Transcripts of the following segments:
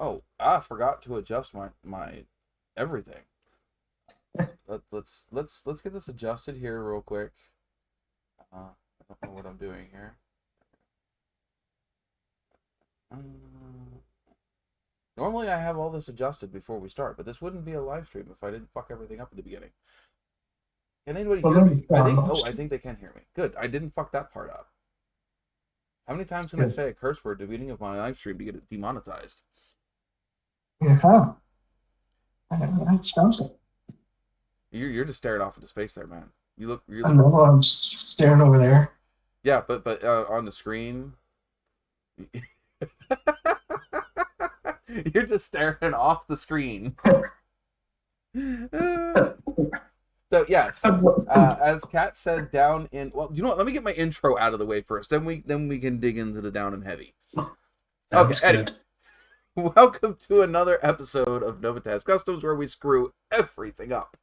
Oh, I forgot to adjust my everything. Let's get this adjusted here real quick. I don't know what I'm doing here. Normally I have all this adjusted before we start, but this wouldn't be a live stream if I didn't fuck everything up at the beginning. Can anybody hear me? I think they can hear me. Good. I didn't fuck that part up. How many times can I say a curse word at the beginning of my live stream to get it demonetized? Yeah. That's something. You're just staring off into space there, man. You I know, I'm staring over there. Yeah, but on the screen, you're just staring off the screen. So yes, as Kat said, down in you know what? Let me get my intro out of the way first. Then we can dig into the down and heavy. Okay, anyway, welcome to another episode of NOVAtazz Customs, where we screw everything up.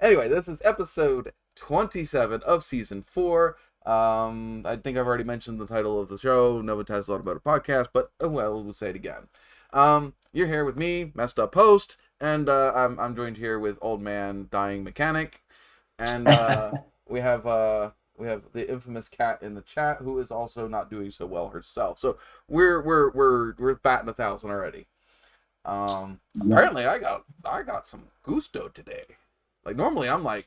Anyway, this is episode 27 of season 4. I think I've already mentioned the title of the show, NOVAtazz Automotive Podcast, but we'll say it again. You're here with me, messed up host, and I'm joined here with old man, dying mechanic, and we have the infamous Kat in the chat, who is also not doing so well herself. So we're batting 1,000 already. Apparently I got some gusto today. Like, normally I'm like,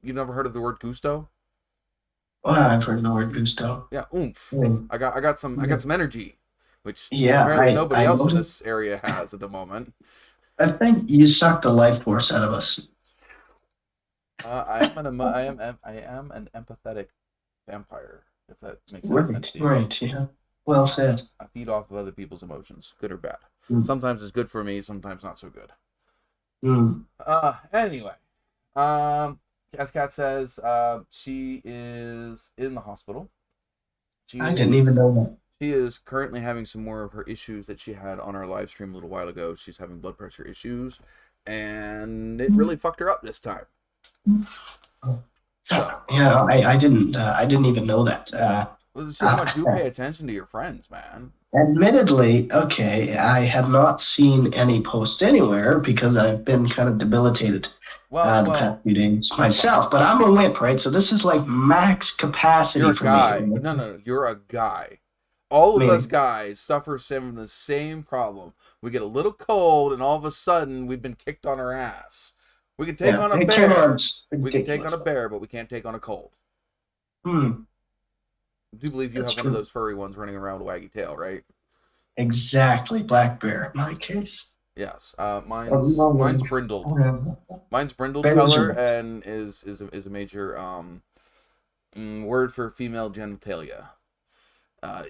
you've never heard of the word gusto? Well, I've heard the word gusto. Yeah, oomph. I got some energy, which yeah, apparently nobody else in this area has at the moment. I think you sucked the life force out of us. I am an empathetic vampire, if that makes sense to you. Right, yeah. Well said. I feed off of other people's emotions, good or bad. Sometimes it's good for me, sometimes not so good. Anyway, as Kat says, she is in the hospital. I didn't even know that. She is currently having some more of her issues that she had on our live stream a little while ago. She's having blood pressure issues, and it really fucked her up this time. So, yeah, I didn't even know that. So much you pay attention to your friends, man. Admittedly, okay, I have not seen any posts anywhere because I've been kind of debilitated the past few days myself. But I'm a wimp, right? So this is like max capacity for me. No, you're a guy. All of us guys suffer from the same problem. We get a little cold, and all of a sudden, we've been kicked on our ass. We can take on a bear. We can take on a bear, but we can't take on a cold. I do believe you have one of those furry ones running around with a waggy tail, right? Exactly, black bear. In my case. Yes, mine's brindled. Mine's brindled color and is a major word for female genitalia.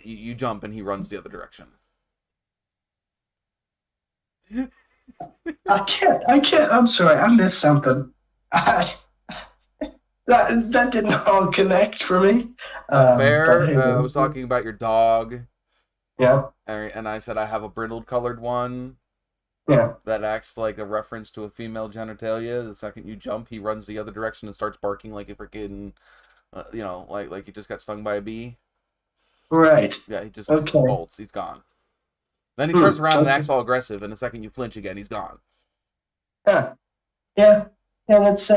You jump and he runs the other direction. I can't. I'm sorry. I missed something. That didn't all connect for me. Bear. I was talking about your dog. Yeah. And I said I have a brindled colored one. Yeah. That acts like a reference to a female genitalia. The second you jump, he runs the other direction and starts barking like a freaking, like he just got stung by a bee. Right. Yeah, he just bolts. He's gone. Then he turns around and acts all aggressive, and the second you flinch again, he's gone. Yeah. That's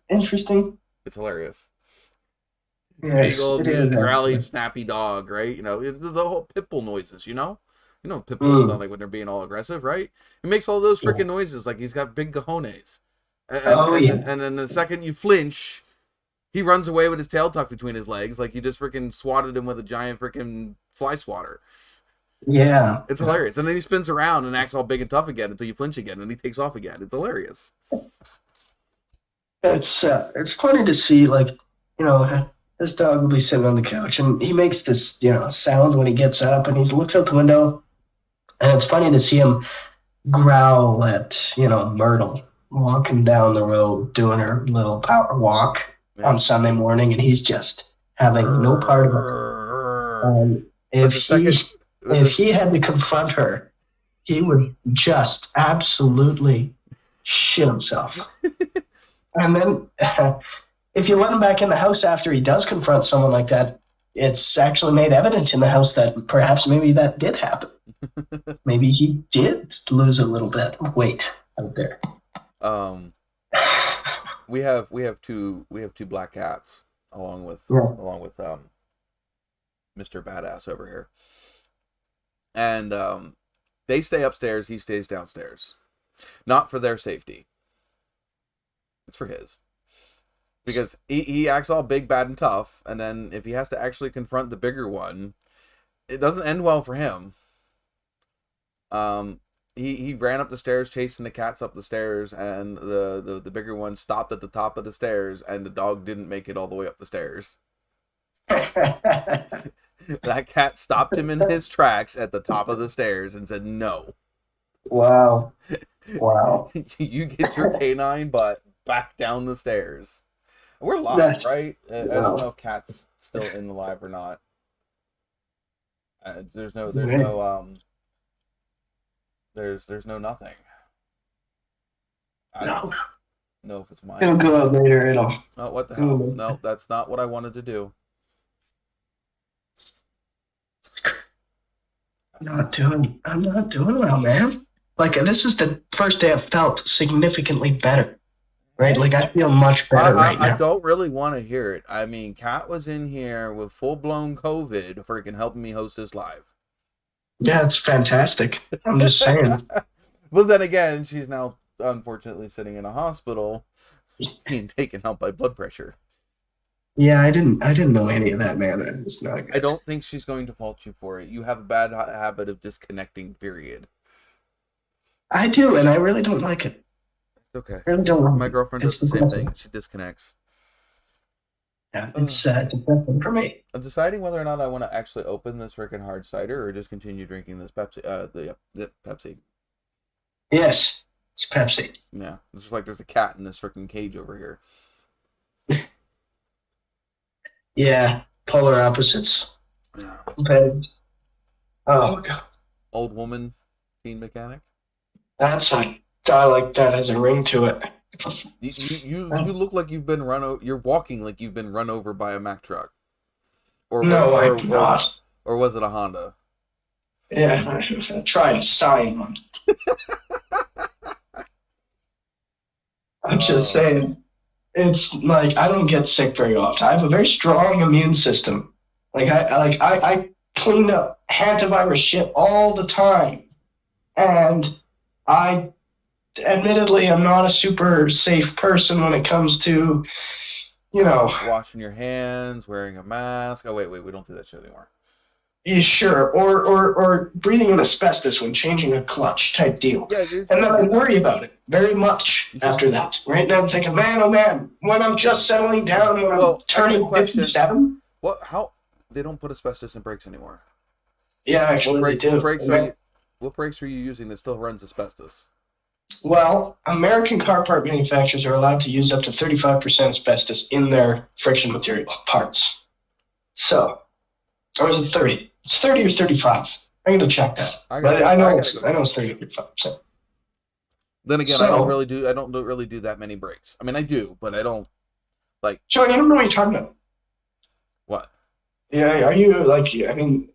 interesting. It's hilarious. Yes, big old, growly, snappy dog, right? The whole pit bull noises, You know pit bulls sound like when they're being all aggressive, right? He makes all those freaking noises like he's got big cojones. And then the second you flinch, he runs away with his tail tucked between his legs like you just freaking swatted him with a giant freaking fly swatter. Yeah. It's hilarious. And then he spins around and acts all big and tough again until you flinch again, and he takes off again. It's hilarious. It's funny to see, this dog will be sitting on the couch, and he makes this, sound when he gets up, and he looks out the window, and it's funny to see him growl at, Myrtle walking down the road, doing her little power walk on Sunday morning, and he's just having no part of it. If he had to confront her, he would just absolutely shit himself. And then if you let him back in the house after he does confront someone like that, it's actually made evident in the house that perhaps maybe that did happen. Maybe he did lose a little bit of weight out there. We have two black cats along with Yeah. Mr. Badass over here, and they stay upstairs. He stays downstairs, not for their safety. It's for his. Because he acts all big, bad, and tough, and then if he has to actually confront the bigger one, it doesn't end well for him. He ran up the stairs chasing the cats up the stairs, and the bigger one stopped at the top of the stairs, and the dog didn't make it all the way up the stairs. That cat stopped him in his tracks at the top of the stairs and said, "No." Wow. Wow. You get your canine butt back down the stairs. We're live, right? I don't know if Cat's still in the live or not. There's no nothing. I don't know if it's mine. It'll go out later. Oh, what the hell? No, that's not what I wanted to do. I'm not doing well, man. Like, this is the first day I've felt significantly better. Right? Like, I feel much better right now. I don't really want to hear it. I mean, Kat was in here with full-blown COVID freaking helping me host this live. Yeah, it's fantastic. I'm just saying. Well, then again, she's now unfortunately sitting in a hospital being taken out by blood pressure. Yeah, I didn't know any of that, man. It's not good. I don't think she's going to fault you for it. You have a bad habit of disconnecting, period. I do, and I really don't like it. Okay. I really don't. My girlfriend does the same thing. She disconnects. Yeah, it's depressing for me. I'm deciding whether or not I want to actually open this freaking hard cider or just continue drinking this Pepsi. The Pepsi. Yes, it's Pepsi. Yeah, it's just like there's a cat in this freaking cage over here. Yeah, polar opposites. Yeah. Oh god. Old woman, teen mechanic. That's a dialect that has a ring to it. You look like you've been run over. You're walking like you've been run over by a Mack truck. Or was it a Honda? Yeah, I tried a sign one. I'm just saying, it's like I don't get sick very often. I have a very strong immune system. I clean up hantavirus shit all the time, and I admittedly I'm not a super safe person when it comes to, washing your hands, wearing a mask. Oh wait, we don't do that shit anymore. Yeah, sure, or breathing in asbestos when changing a clutch type deal. Yeah, and then I worry about it very much after that. Right now I'm thinking, man, oh man, when I'm just settling down, when I'm turning 57. How they don't put asbestos in brakes anymore? Yeah, actually, they do. What brakes are you using that still runs asbestos? Well, American car part manufacturers are allowed to use up to 35% asbestos in their friction material parts. So, or is it 30? It's 30 or 35. I'm going to check that. I know it's 30 or 35%. Then again, I don't really do that many brakes. I mean, I do, but I don't like. Sean, you don't know what you're talking about. What? Yeah, are you I mean,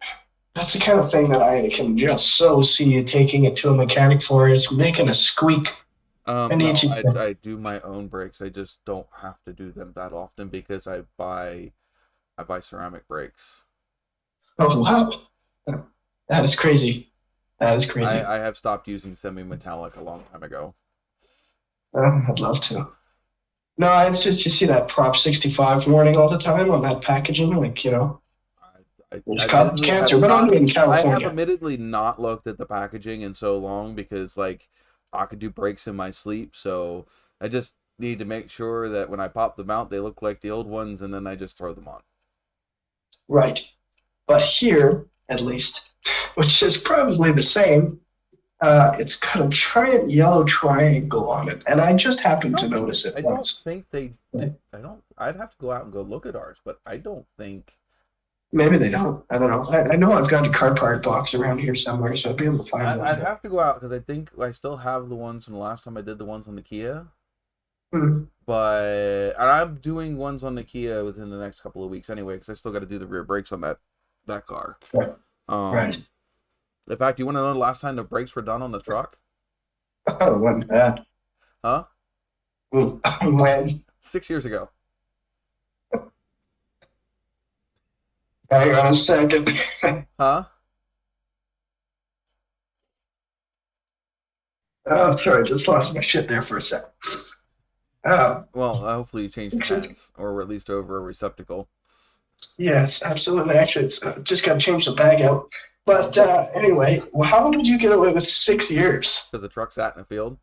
that's the kind of thing that I can just so see you taking it to a mechanic for, is making a squeak. I do my own brakes. I just don't have to do them that often because I buy ceramic brakes. Oh wow, that is crazy. That is crazy. I have stopped using semi-metallic a long time ago. I'd love to. No, it's just you see that Prop 65 warning all the time on that packaging, cancer, but only in California. I have admittedly not looked at the packaging in so long because I could do brakes in my sleep, so I just need to make sure that when I pop them out, they look like the old ones, and then I just throw them on. Right. But here, at least, which is probably the same, it's got a giant yellow triangle on it, and I just happened to notice it once. I don't think they. I'd have to go out and go look at ours, but I don't think. Maybe they don't. I don't know. I know I've got a car part box around here somewhere, so I'd be able to find one. I'd have to go out because I think I still have the ones from the last time I did the ones on the Kia. Mm-hmm. But I'm doing ones on the Kia within the next couple of weeks anyway, because I still got to do the rear brakes on that car. Right. Right. In fact, you want to know the last time the brakes were done on the truck? Oh, when bad. Huh? When? 6 years ago. Hang on a second. Huh? Oh, sorry, just lost my shit there for a second. Well, hopefully you changed the 6 years. pads, or at least over a receptacle. Yes, absolutely. Actually, it's just got to change the bag out. But anyway, well, how did you get away with 6 years? Because the truck sat in a field.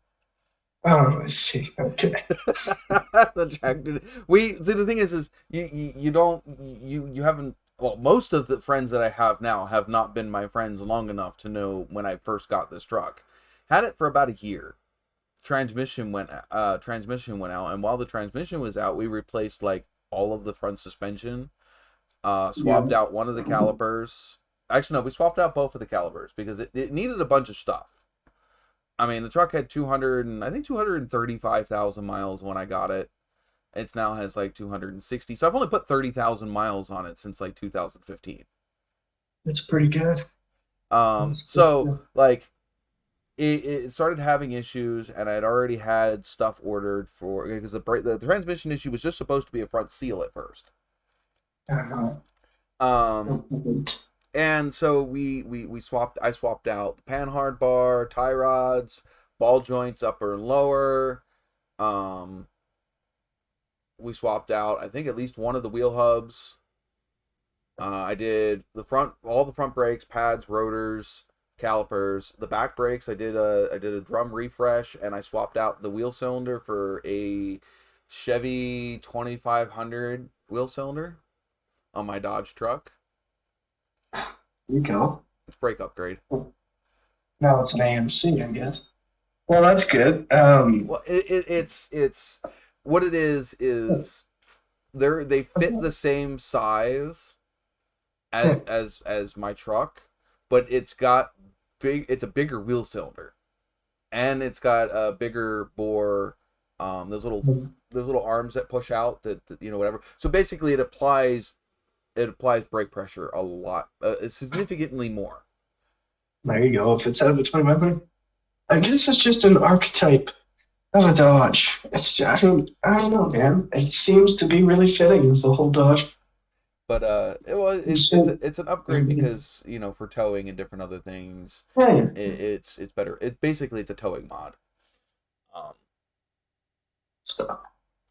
Oh, I see. Okay. The track did. We see, the thing is you don't you haven't. Well, most of the friends that I have now have not been my friends long enough to know when I first got this truck. Had it for about a year. Transmission went out, and while the transmission was out, we replaced like all of the front suspension. Swapped out one of the calipers. Actually, no, we swapped out both of the calipers because it needed a bunch of stuff. I mean, the truck had 235,000 miles when I got it. It now has like 260. So I've only put 30,000 miles on it since like 2015. That's pretty good. So like it started having issues, and I'd already had stuff ordered for, because the transmission issue was just supposed to be a front seal at first. And so I swapped out the panhard bar, tie rods, ball joints upper and lower. We swapped out, I think, at least one of the wheel hubs. I did all the front brakes, pads, rotors, calipers. The back brakes, I did a drum refresh, and I swapped out the wheel cylinder for a Chevy 2500 wheel cylinder on my Dodge truck. There you go. It's brake upgrade. Now it's an AMC, I guess. Well, that's good. Well, it's what it is they fit the same size as my truck, but it's got it's a bigger wheel cylinder, and it's got a bigger bore. Those little arms that push out, that whatever. So basically, it applies brake pressure a lot, significantly more. There you go. If it's out of a 2500, I guess it's just an archetype of a Dodge. I don't know, man. It seems to be really fitting with the whole Dodge. But it's an upgrade because for towing and different other things, it's better. It's a towing mod.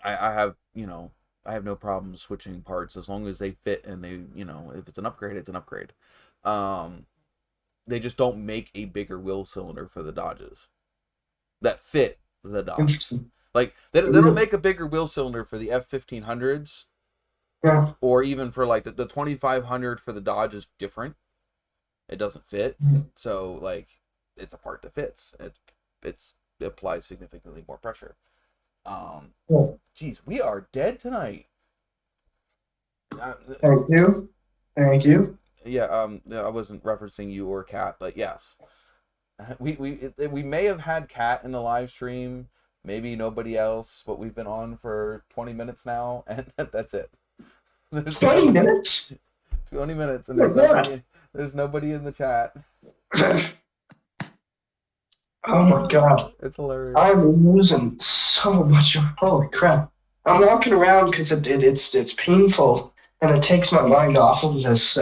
I have no problem switching parts as long as they fit, and they if it's an upgrade, it's an upgrade. They just don't make a bigger wheel cylinder for the Dodges that fit the Dodge. Like they don't make a bigger wheel cylinder for the F-1500s. Yeah. Or even for like the 2500 for the Dodge is different. It doesn't fit. So like it's a part that fits. It applies significantly more pressure. Geez, we are dead tonight. Thank you. Yeah, I wasn't referencing you or Kat, but yes. We may have had Kat in the live stream, maybe nobody else, but we've been on for 20 minutes now, and that's it. 20 minutes? 20 minutes, and there's nobody in the chat. Oh my god. It's hilarious. I'm losing so much. Holy crap. I'm walking around because it's painful, and it takes my mind off of this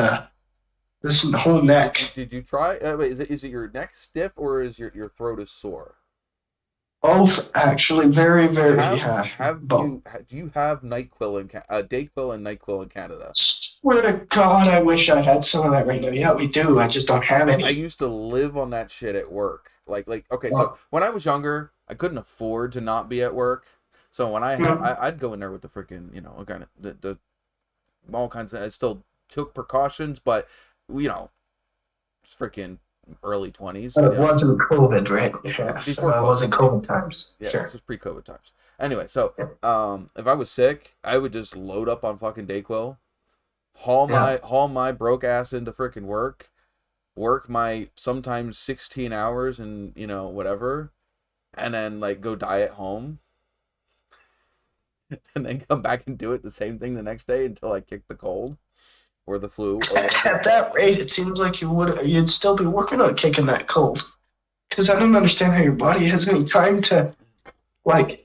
whole neck. Did you try? Wait, is it your neck stiff, or is your throat is sore? Both, actually, very, very. Do you have NyQuil Dayquil and NyQuil in Canada? Swear to God, I wish I had some of that right now. Yeah, we do. I just don't have any. I used to live on that shit at work. Okay, so when I was younger, I couldn't afford to not be at work. So when I'd go in there with the freaking, kind of the all kinds of. I still took precautions, but it's freaking early 20s. But it wasn't COVID, right? Yeah, before COVID. It wasn't COVID times. Yeah, sure. This was pre-COVID times. Anyway, so if I was sick, I would just load up on fucking Dayquil, haul my broke ass into freaking work my sometimes 16 hours and whatever, and then like go die at home, and then come back and do it the same thing the next day until I kick the cold. or the flu. Or At that rate, it seems like you'd still be working on kicking that cold. Because I don't understand how your body has any time to, like...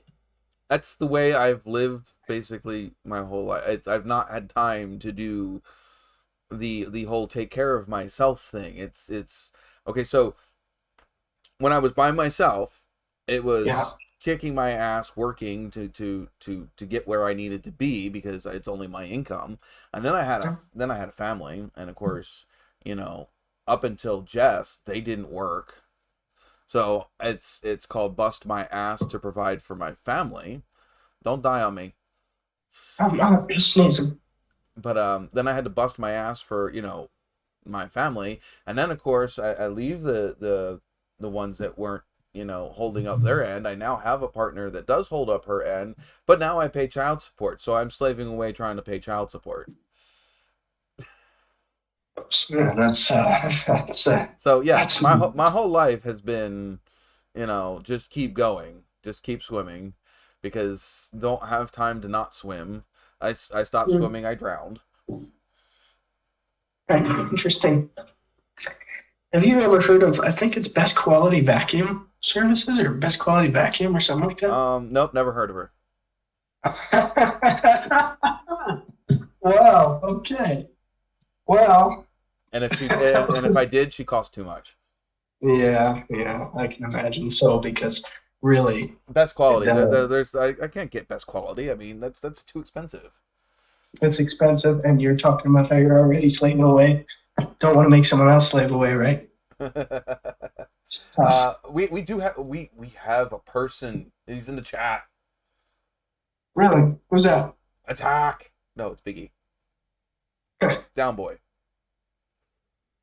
That's the way I've lived basically my whole life. I've not had time to do the whole take care of myself thing. It's okay. So when I was by myself, it was kicking my ass, working to get where I needed to be because it's only my income. And then I had a family, and of course, up until Jess, they didn't work. So it's called bust my ass to provide for my family. Don't die on me. I'm not just sneezing. But then I had to bust my ass for my family, and then of course I leave the ones that weren't holding up their end. I now have a partner that does hold up her end, but now I pay child support, so I'm slaving away trying to pay child support. Yeah, that's so yeah, my whole life has been, just keep going, just keep swimming, because don't have time to not swim. I stopped swimming, I drowned. Interesting. Have you ever heard of, I think it's Best Quality Vacuum Services or Best Quality Vacuum or something like that? Nope, never heard of her. Wow, okay. Well. And if I did, she cost too much. Yeah, I can imagine so, because really best quality. I can't get best quality. I mean, that's too expensive. It's expensive, and you're talking about how you're already slaving away. Don't want to make someone else slave away, right? We have a person. He's in the chat. Really? Who's that? Attack. No, it's Biggie. Down boy.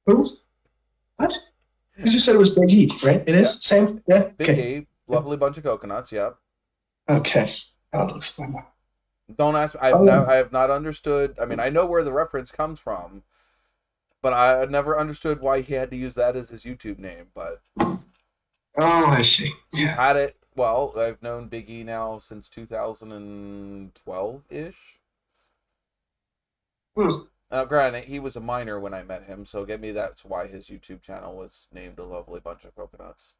Who? What? You just said it was Big E, right? It is? Same? Yeah? Big E, lovely bunch of coconuts, yeah. Okay. I'll explain that. Don't ask me. I have not understood. I mean, I know where the reference comes from, but I never understood why he had to use that as his YouTube name. But I see. He's had it. Well, I've known Big E now since 2012-ish. Granted, he was a minor when I met him, so that's why his YouTube channel was named A Lovely Bunch of Coconuts.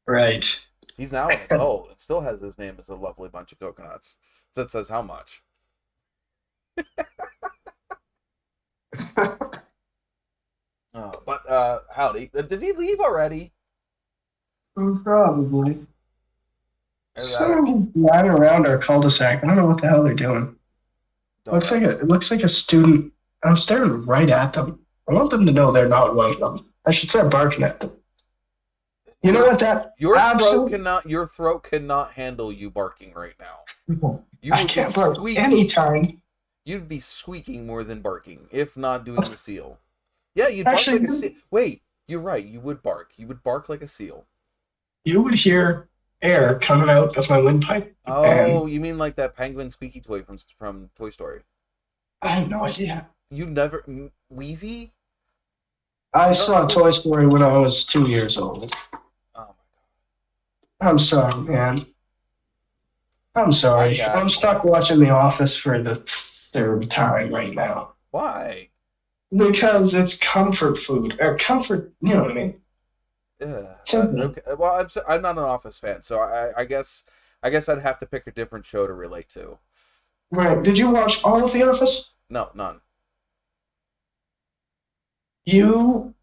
Right. He's now an adult. It still has his name as A Lovely Bunch of Coconuts. So that says how much. But howdy. Did he leave already? Probably. Someone's lying around our cul-de-sac. I don't know what the hell they're doing. It looks like a student. I'm staring right at them. I want them to know they're not welcome. I should start barking at them. You know what that? Your throat cannot handle you barking right now. I can't bark anytime. You'd be squeaking more than barking, if not doing the seal. Yeah, you'd bark like a seal. Wait, you're right. You would bark. You would bark like a seal. You would hear air coming out of my windpipe. Oh, you mean like that penguin squeaky toy from Toy Story? I have no idea. You never Wheezy? I saw Toy Story when I was 2 years old. Oh my god! I'm sorry, man. I'm sorry. I'm stuck watching The Office for the third time right now. Why? Because it's comfort food. Or comfort, you know what I mean? Yeah. Okay. Well, I'm not an Office fan, so I guess I'd have to pick a different show to relate to. Right. Did you watch all of The Office? No, none. You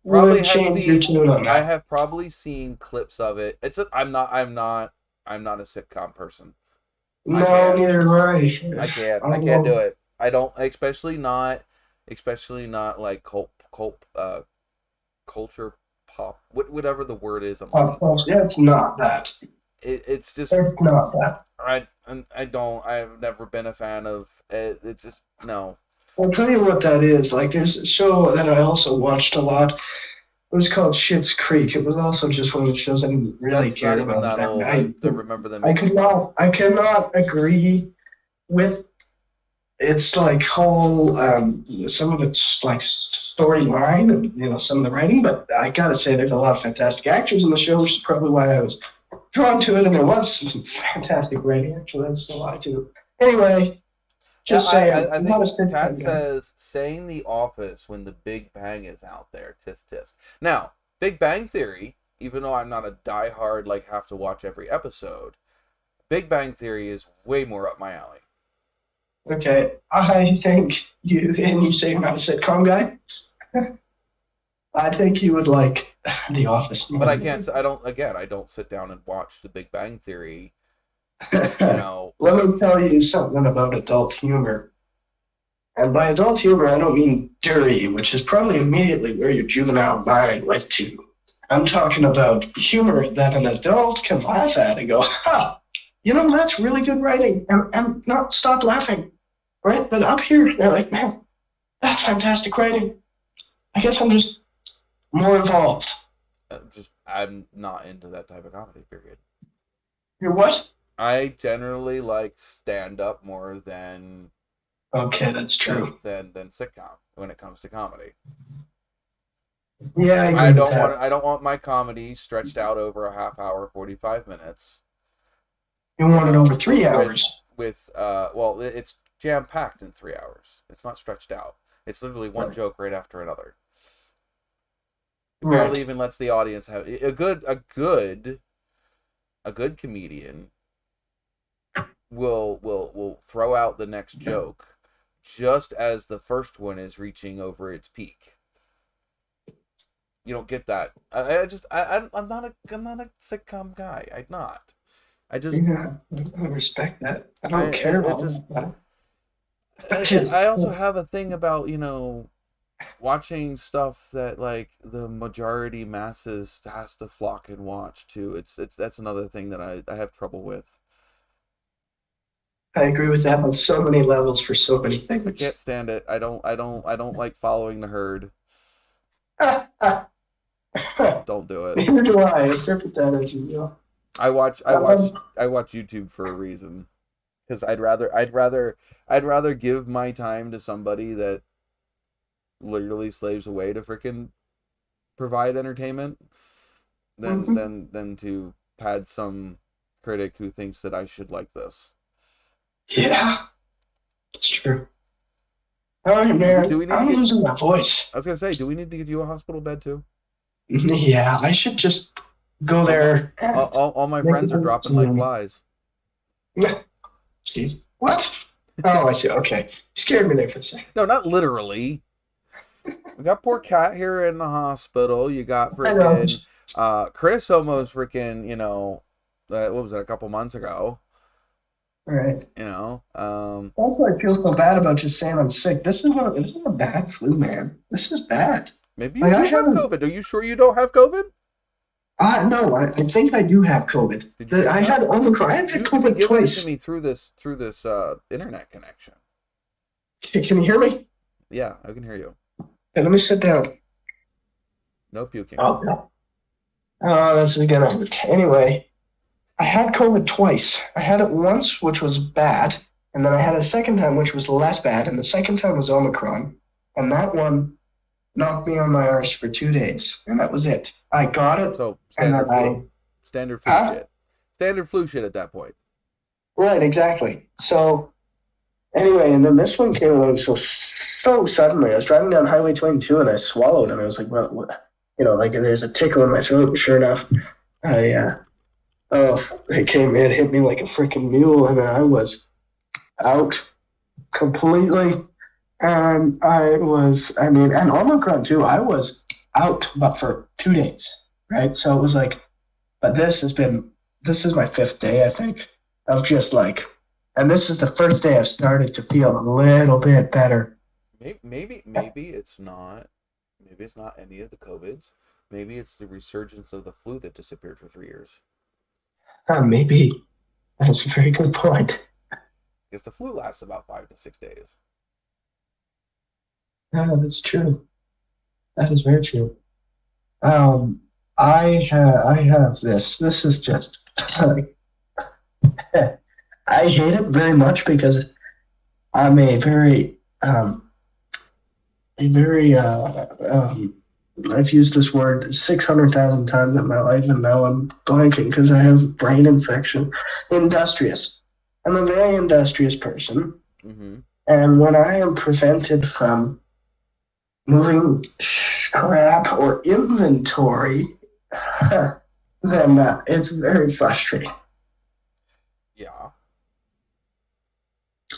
would change your tune on that. I have probably seen clips of it. I'm not a sitcom person. No, neither am I. I can't do it. I don't, especially not like culture pop, whatever the word is. It's not that. It's just. It's not that. I've never been a fan of it. It's just no. I'll tell you what that is. Like, there's a show that I also watched a lot. It was called Schitt's Creek. It was also just one of the shows I didn't really care about. That's not even that old. I don't remember them. I cannot agree with its like whole some of its like storyline and some of the writing, but I gotta say there's a lot of fantastic actors in the show, which is probably why I was drawn to it, and there was some fantastic writing. Actually, that's a lie too. Anyway. Just saying, I I'm not a think Kat sitcom guy. says saying The Office when the Big Bang is out there. Tisk tisk. Now, Big Bang Theory, even though I'm not a diehard like have to watch every episode, Big Bang Theory is way more up my alley. Okay, I think you say you're not a sitcom guy. I think you would like The Office more. But I can't. I don't sit down and watch the Big Bang Theory. Let me tell you something about adult humor. And by adult humor, I don't mean dirty, which is probably immediately where your juvenile mind went to. I'm talking about humor that an adult can laugh at and go, ha, that's really good writing, and not stop laughing, right? But up here, they're like, man, that's fantastic writing. I guess I'm just more involved. I'm not into that type of comedy, period. You're what? I generally like stand-up more than... Okay, that's true. Than sitcom when it comes to comedy. Yeah, I don't want my comedy stretched out over a half hour, 45 minutes. You want it over 3 hours. It's jam-packed in 3 hours. It's not stretched out. It's literally one joke right after another. It barely even lets the audience have a good comedian will throw out the next joke just as the first one is reaching over its peak. You don't get that. I'm not a sitcom guy. I'm not. I respect that. I don't care about that. I also have a thing about, watching stuff that like the majority masses has to flock and watch too. That's another thing that I have trouble with. I agree with that on so many levels for so many things. I can't stand it. I don't like following the herd. Don't do it. Neither do I. Interpret that as you know. I watch YouTube for a reason, because I'd rather give my time to somebody that literally slaves away to freaking provide entertainment than to pad some critic who thinks that I should like this. Yeah, it's true. All right, man. I'm losing my voice. I was gonna say, do we need to get you a hospital bed too? Yeah, I should just go there. All my friends are dropping like flies. Jeez. What? Oh, I see. Okay. You scared me there for a second. No, not literally. We got poor Kat here in the hospital. You got freaking Chris almost freaking, what was that, a couple months ago? Right. That's why I feel so bad about just saying I'm sick. This is a bad flu, man. This is bad. Maybe you do have COVID. Are you sure you don't have COVID? No, I think I do have COVID. I had Omicron. I had COVID twice. It to me through this internet connection. Can you hear me? Yeah, I can hear you. Okay, let me sit down. No puking. Oh, no. This is gonna hurt. Anyway, I had COVID twice. I had it once, which was bad, and then I had a second time, which was less bad, and the second time was Omicron, and that one knocked me on my arse for 2 days, and that was it. I got it. So standard flu. Standard flu shit. Standard flu shit at that point. Right, exactly. So anyway, and then this one came along so suddenly. I was driving down Highway 22 and I swallowed, and I was like, well, what? There's a tickle in my throat. And sure enough, it hit me like a freaking mule, and I was out completely. And and Omicron too, I was out but for 2 days, right? So it was like, but this is my 5th day, I think, of just like, and this is the first day I've started to feel a little bit better. Maybe it's not any of the COVIDs. Maybe it's the resurgence of the flu that disappeared for 3 years. Maybe. That's a very good point. Because the flu lasts about 5 to 6 days. Yeah, that's true. That is very true. I have this. This is just I hate it very much because I'm I've used this word 600,000 times in my life, and now I'm blanking because I have brain infection. Industrious. I'm a very industrious person. Mm-hmm. And when I am prevented from moving scrap or inventory, then it's very frustrating. Yeah.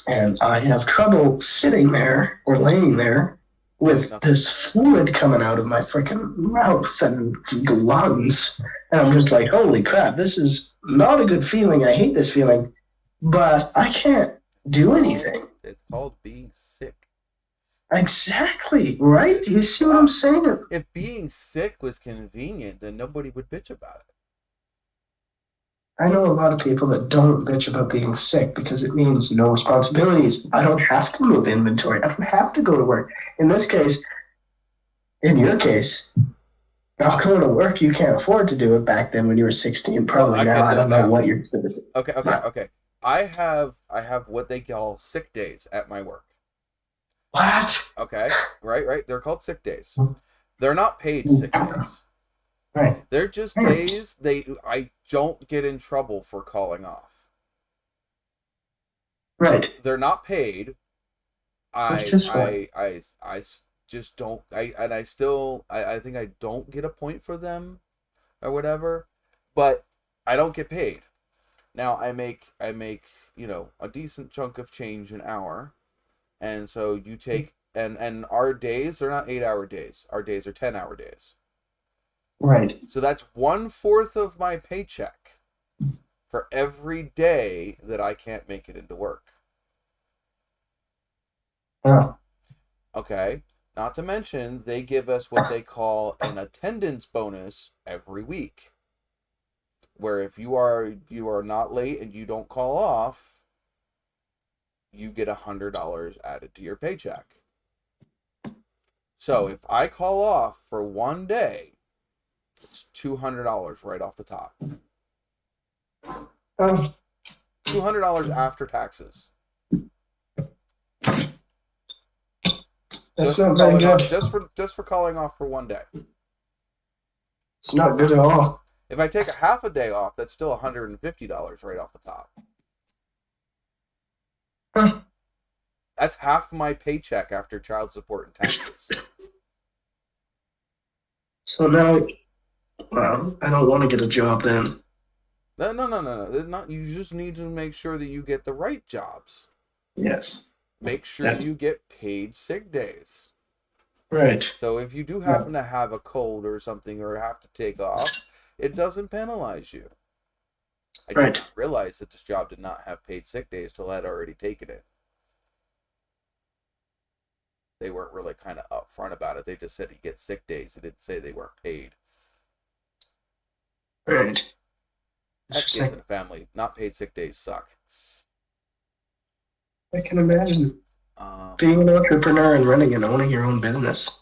And I have trouble sitting there or laying there with this fluid coming out of my freaking mouth and lungs. And I'm just like, holy crap, this is not a good feeling. I hate this feeling, but I can't do anything. It's called being sick. Exactly, right? Do you see what I'm saying? If being sick was convenient, then nobody would bitch about it. I know a lot of people that don't bitch about being sick because it means no responsibilities. I don't have to move inventory. I don't have to go to work. In this case, in your case, I'll go to work. You can't afford to do it back then when you were 16. Probably now. I don't know what you're doing. Okay. I have what they call sick days at my work. What? Okay, right. They're called sick days. They're not paid sick days. Right. They're just days I don't get in trouble for calling off. Right. They're not paid. I just don't. I think I don't get a point for them, or whatever. But I don't get paid. Now I make a decent chunk of change an hour, and so you take and our days are not 8-hour days. Our days are 10-hour days. Right. So that's 1/4 of my paycheck for every day that I can't make it into work. Oh. Okay. Not to mention, they give us what they call an attendance bonus every week. Where if you are not late and you don't call off, you get $100 added to your paycheck. So if I call off for one day, it's $200 right off the top. $200 after taxes. That's not very good. Just for calling off for one day. It's not good at all. If I take a half a day off, that's still $150 right off the top. Huh. That's half my paycheck after child support and taxes. So now, well, I don't want to get a job then. No. Not, you just need to make sure that you get the right jobs. Yes. Make sure you get paid sick days. Right. So if you do happen to have a cold or something or have to take off, it doesn't penalize you. I didn't realize that this job did not have paid sick days till I had already taken it. They weren't really kind of upfront about it. They just said you get sick days. They didn't say they weren't paid. Right. Kids in a family, not paid sick days suck. I can imagine being an entrepreneur and running and owning your own business.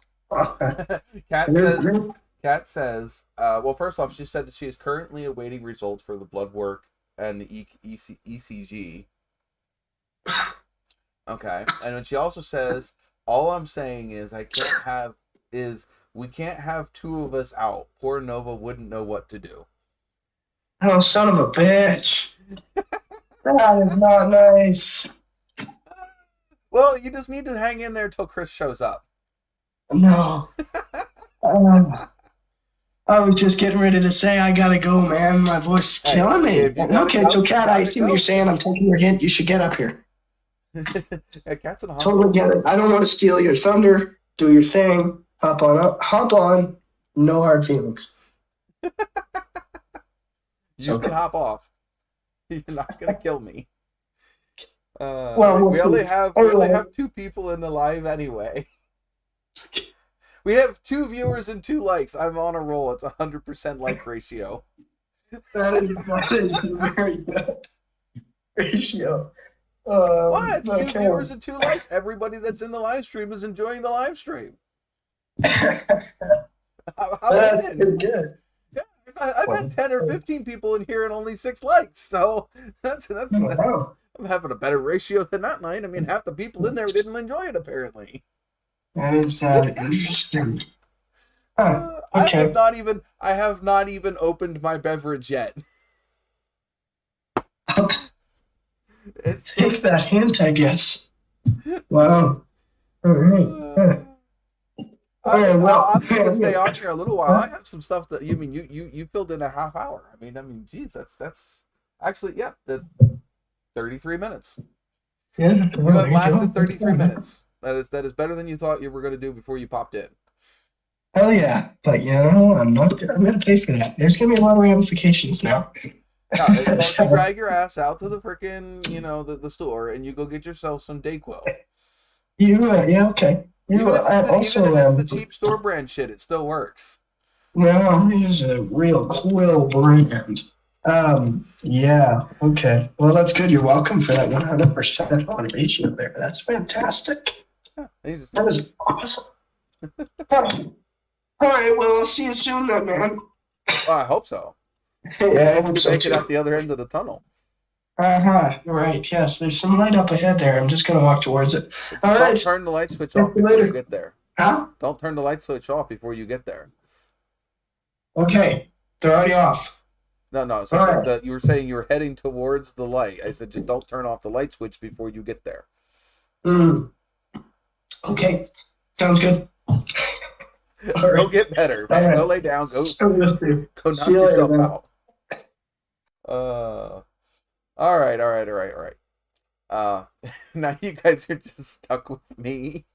Kat says, well, first off, she said that she is currently awaiting results for the blood work and the ECG. Okay. And then she also says, all I'm saying is we can't have two of us out. Poor Nova wouldn't know what to do. Oh, son of a bitch. That is not nice. Well, you just need to hang in there till Chris shows up. No. I was just getting ready to say I gotta go, man. My voice is killing me. Okay, so Kat, I see what you're saying. I'm taking your hint. You should get up here. Kat's in a totally get it. I don't want to steal your thunder. Do your thing. Hop on up. Hop on. No hard feelings. You can hop off. You're not gonna kill me. Well, we only have two people in the live anyway. We have 2 viewers and 2 likes. I'm on a roll. It's 100% like ratio. That is very good ratio. What? It's 2 viewers and 2 likes. Everybody that's in the live stream is enjoying the live stream. That's good. Yeah, I've had 10 or 15 people in here and only 6 likes. So that's I'm having a better ratio than that night. I mean, half the people in there didn't enjoy it apparently. That is interesting. Okay. I have not even opened my beverage yet. Take that hint, I guess. Wow. All right. Huh. All I right. mean, Well, I'm gonna stay on here a little while. I have some stuff that you mean you filled in a half hour. Geez, that's actually yeah, the 33 minutes. yeah. You Well, have there you go. lasted 33 minutes. That is better than you thought you were going to do before you popped in. Hell yeah. But I'm not. I'm gonna pay for that. There's gonna be a lot of ramifications now. No, as long as you So, drag your ass out to the freaking, the store and you go get yourself some Dayquil. yeah. Okay. I Even also if it's the am. cheap store brand shit, it still works. No, he's a real quill brand. Yeah, okay. Well, that's good. You're welcome for that 100% on ratio there. That's fantastic. Yeah, That is awesome. Awesome. All right, well, I'll see you soon then, man. well, I hope so. Yeah, I hope You so make it too. out the other end of the tunnel. Uh-huh. Right, yes. There's some light up ahead there. I'm just gonna walk towards it. But All just don't right. turn the light switch See off you before you later. get there. Huh? Don't turn the light switch off before you get there. Okay. They're already off. No, no. So All right. you were saying you were heading towards the light. I said just don't turn off the light switch before you get there. Mm. Okay. Sounds good. All Go right. get better, All man. right. Go lay down. So will do. Go See knock you later, yourself man. out. All right, all right, all right, all right. Now you guys are just stuck with me.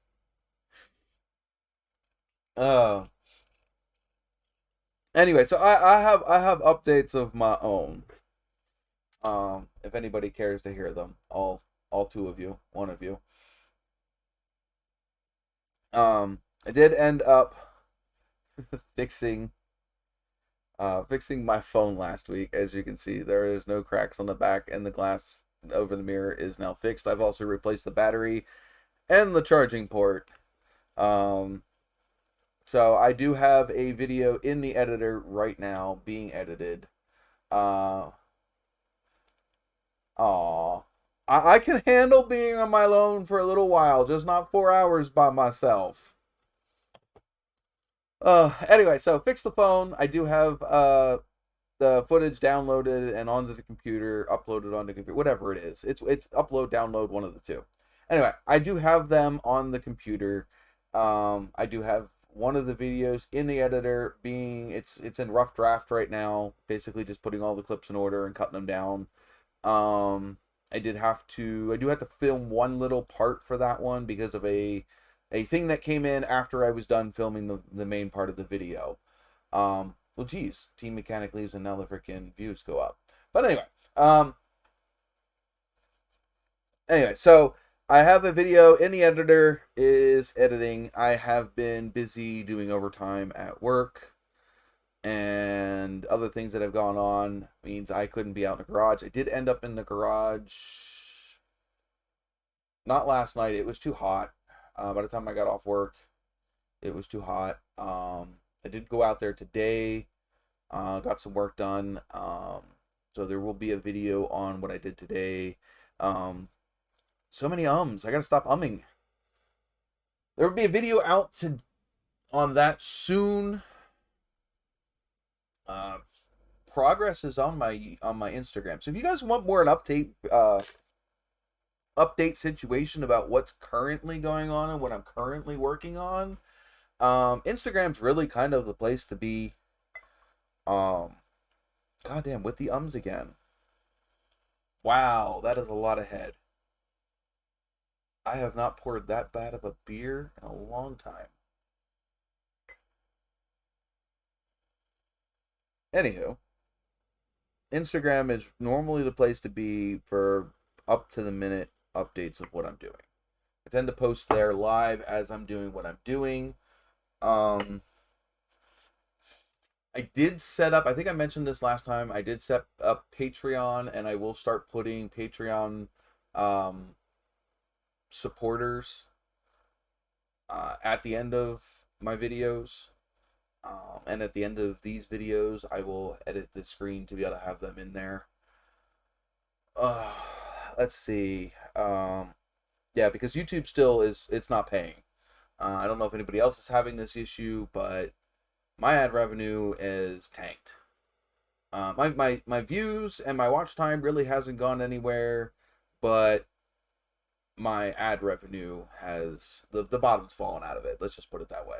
Uh, anyway, so I have updates of my own. If anybody cares to hear them, all two of you, one of you. I did end up fixing fixing my phone last week. As you can see, there is no cracks on the back, and the glass over the mirror is now fixed. I've also replaced the battery and the charging port. Um, so I do have a video in the editor right now being edited. Uh, aw. I can handle being on my own for a little while, just not 4 hours by myself. Anyway, so fix the phone. I do have the footage downloaded and onto the computer, uploaded onto the computer, whatever it is. It's upload, download, one of the two. Anyway, I do have them on the computer. I do have one of the videos in the editor being it's in rough draft right now, basically just putting all the clips in order and cutting them down. I do have to film one little part for that one because of a thing that came in after I was done filming the main part of the video. Well, geez, Team Mechanic leaves and now the freaking views go up. But anyway, so I have a video in the editor is editing. I have been busy doing overtime at work and other things that have gone on means I couldn't be out in the garage. I did end up in the garage not last night. It was too hot. By the time I got off work, it was too hot. I did go out there today, got some work done. So there will be a video on what I did today. So many ums. I gotta stop umming. There will be a video out on that soon. Progress is on my Instagram. So if you guys want more an update situation about what's currently going on and what I'm currently working on, Instagram's really kind of the place to be. Goddamn, with the ums again. Wow, that is a lot of head. I have not poured that bad of a beer in a long time. Anywho, Instagram is normally the place to be for up to the minute updates of what I'm doing. I tend to post there live as I'm doing what I'm doing. I did set up, I think I mentioned this last time, I did set up Patreon, and I will start putting Patreon supporters at the end of my videos. And at the end of these videos, I will edit the screen to be able to have them in there. Let's see. Yeah, because YouTube still it's not paying. I don't know if anybody else is having this issue, but my ad revenue is tanked. My views and my watch time really hasn't gone anywhere, but my ad revenue has the bottom's fallen out of it. Let's just put it that way.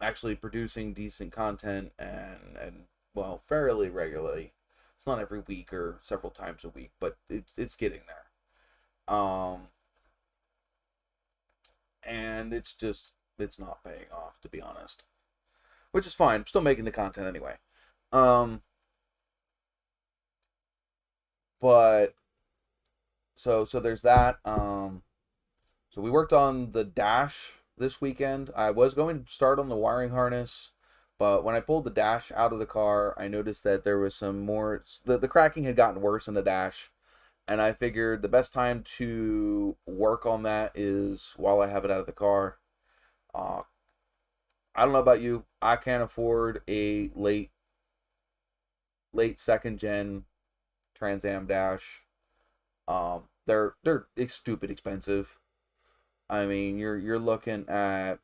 Actually producing decent content and well, fairly regularly. It's not every week or several times a week, but it's getting there. And it's not paying off, to be honest. Which is fine. I'm still making the content anyway. But so there's that. So we worked on the dash this weekend. I was going to start on the wiring harness, but when I pulled the dash out of the car, I noticed that there was some more. The cracking had gotten worse in the dash, and I figured the best time to work on that is while I have it out of the car. I don't know about you. I can't afford a late second gen Trans Am dash. They're stupid expensive. I mean, you're looking at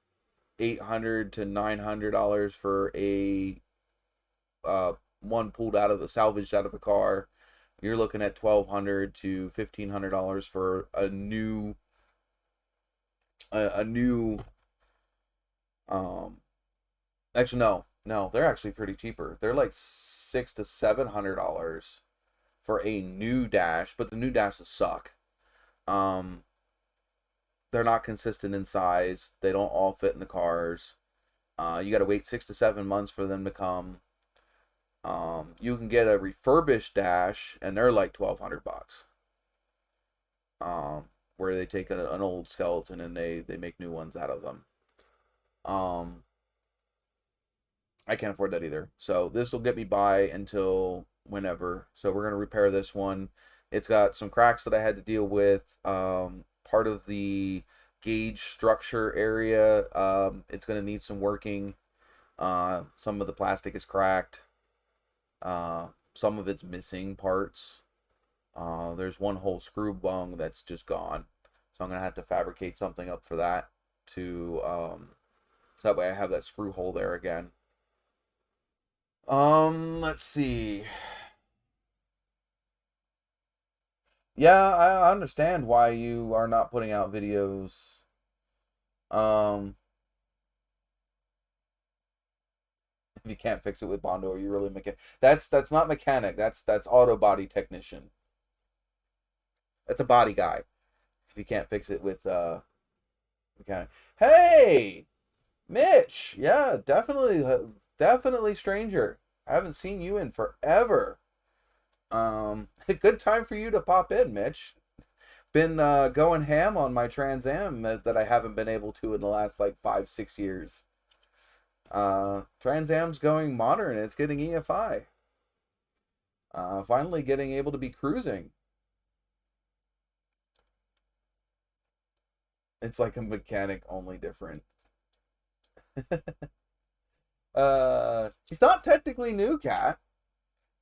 $800 to $900 for a one pulled out of salvaged out of a car. You're looking at $1,200 to $1,500 for a new actually no, they're actually pretty cheaper. They're like $600 to $700 for a new dash, but the new dashes suck. They're not consistent in size. They don't all fit in the cars. You got to wait 6 to 7 months for them to come. You can get a refurbished dash, and they're like $1,200. Where they take an old skeleton and they make new ones out of them. I can't afford that either. So this will get me by until whenever. So we're going to repair this one. It's got some cracks that I had to deal with. Part of the gauge structure area, it's going to need some working. Some of the plastic is cracked. Some of it's missing parts. There's one whole screw bung that's just gone. So I'm going to have to fabricate something up for that to, so that way I have that screw hole there again. Let's see. Yeah, I understand why you are not putting out videos. If you can't fix it with Bondo, are you really mechanic? That's not mechanic. That's auto body technician. That's a body guy. If you can't fix it with mechanic. Hey, Mitch. Yeah, definitely stranger. I haven't seen you in forever. Good time for you to pop in, Mitch. Been going ham on my Trans Am that I haven't been able to in the last like 5-6 years. Trans Am's going modern. It's getting EFI. Finally getting able to be cruising. It's like a mechanic, only different. He's not technically new, Cat.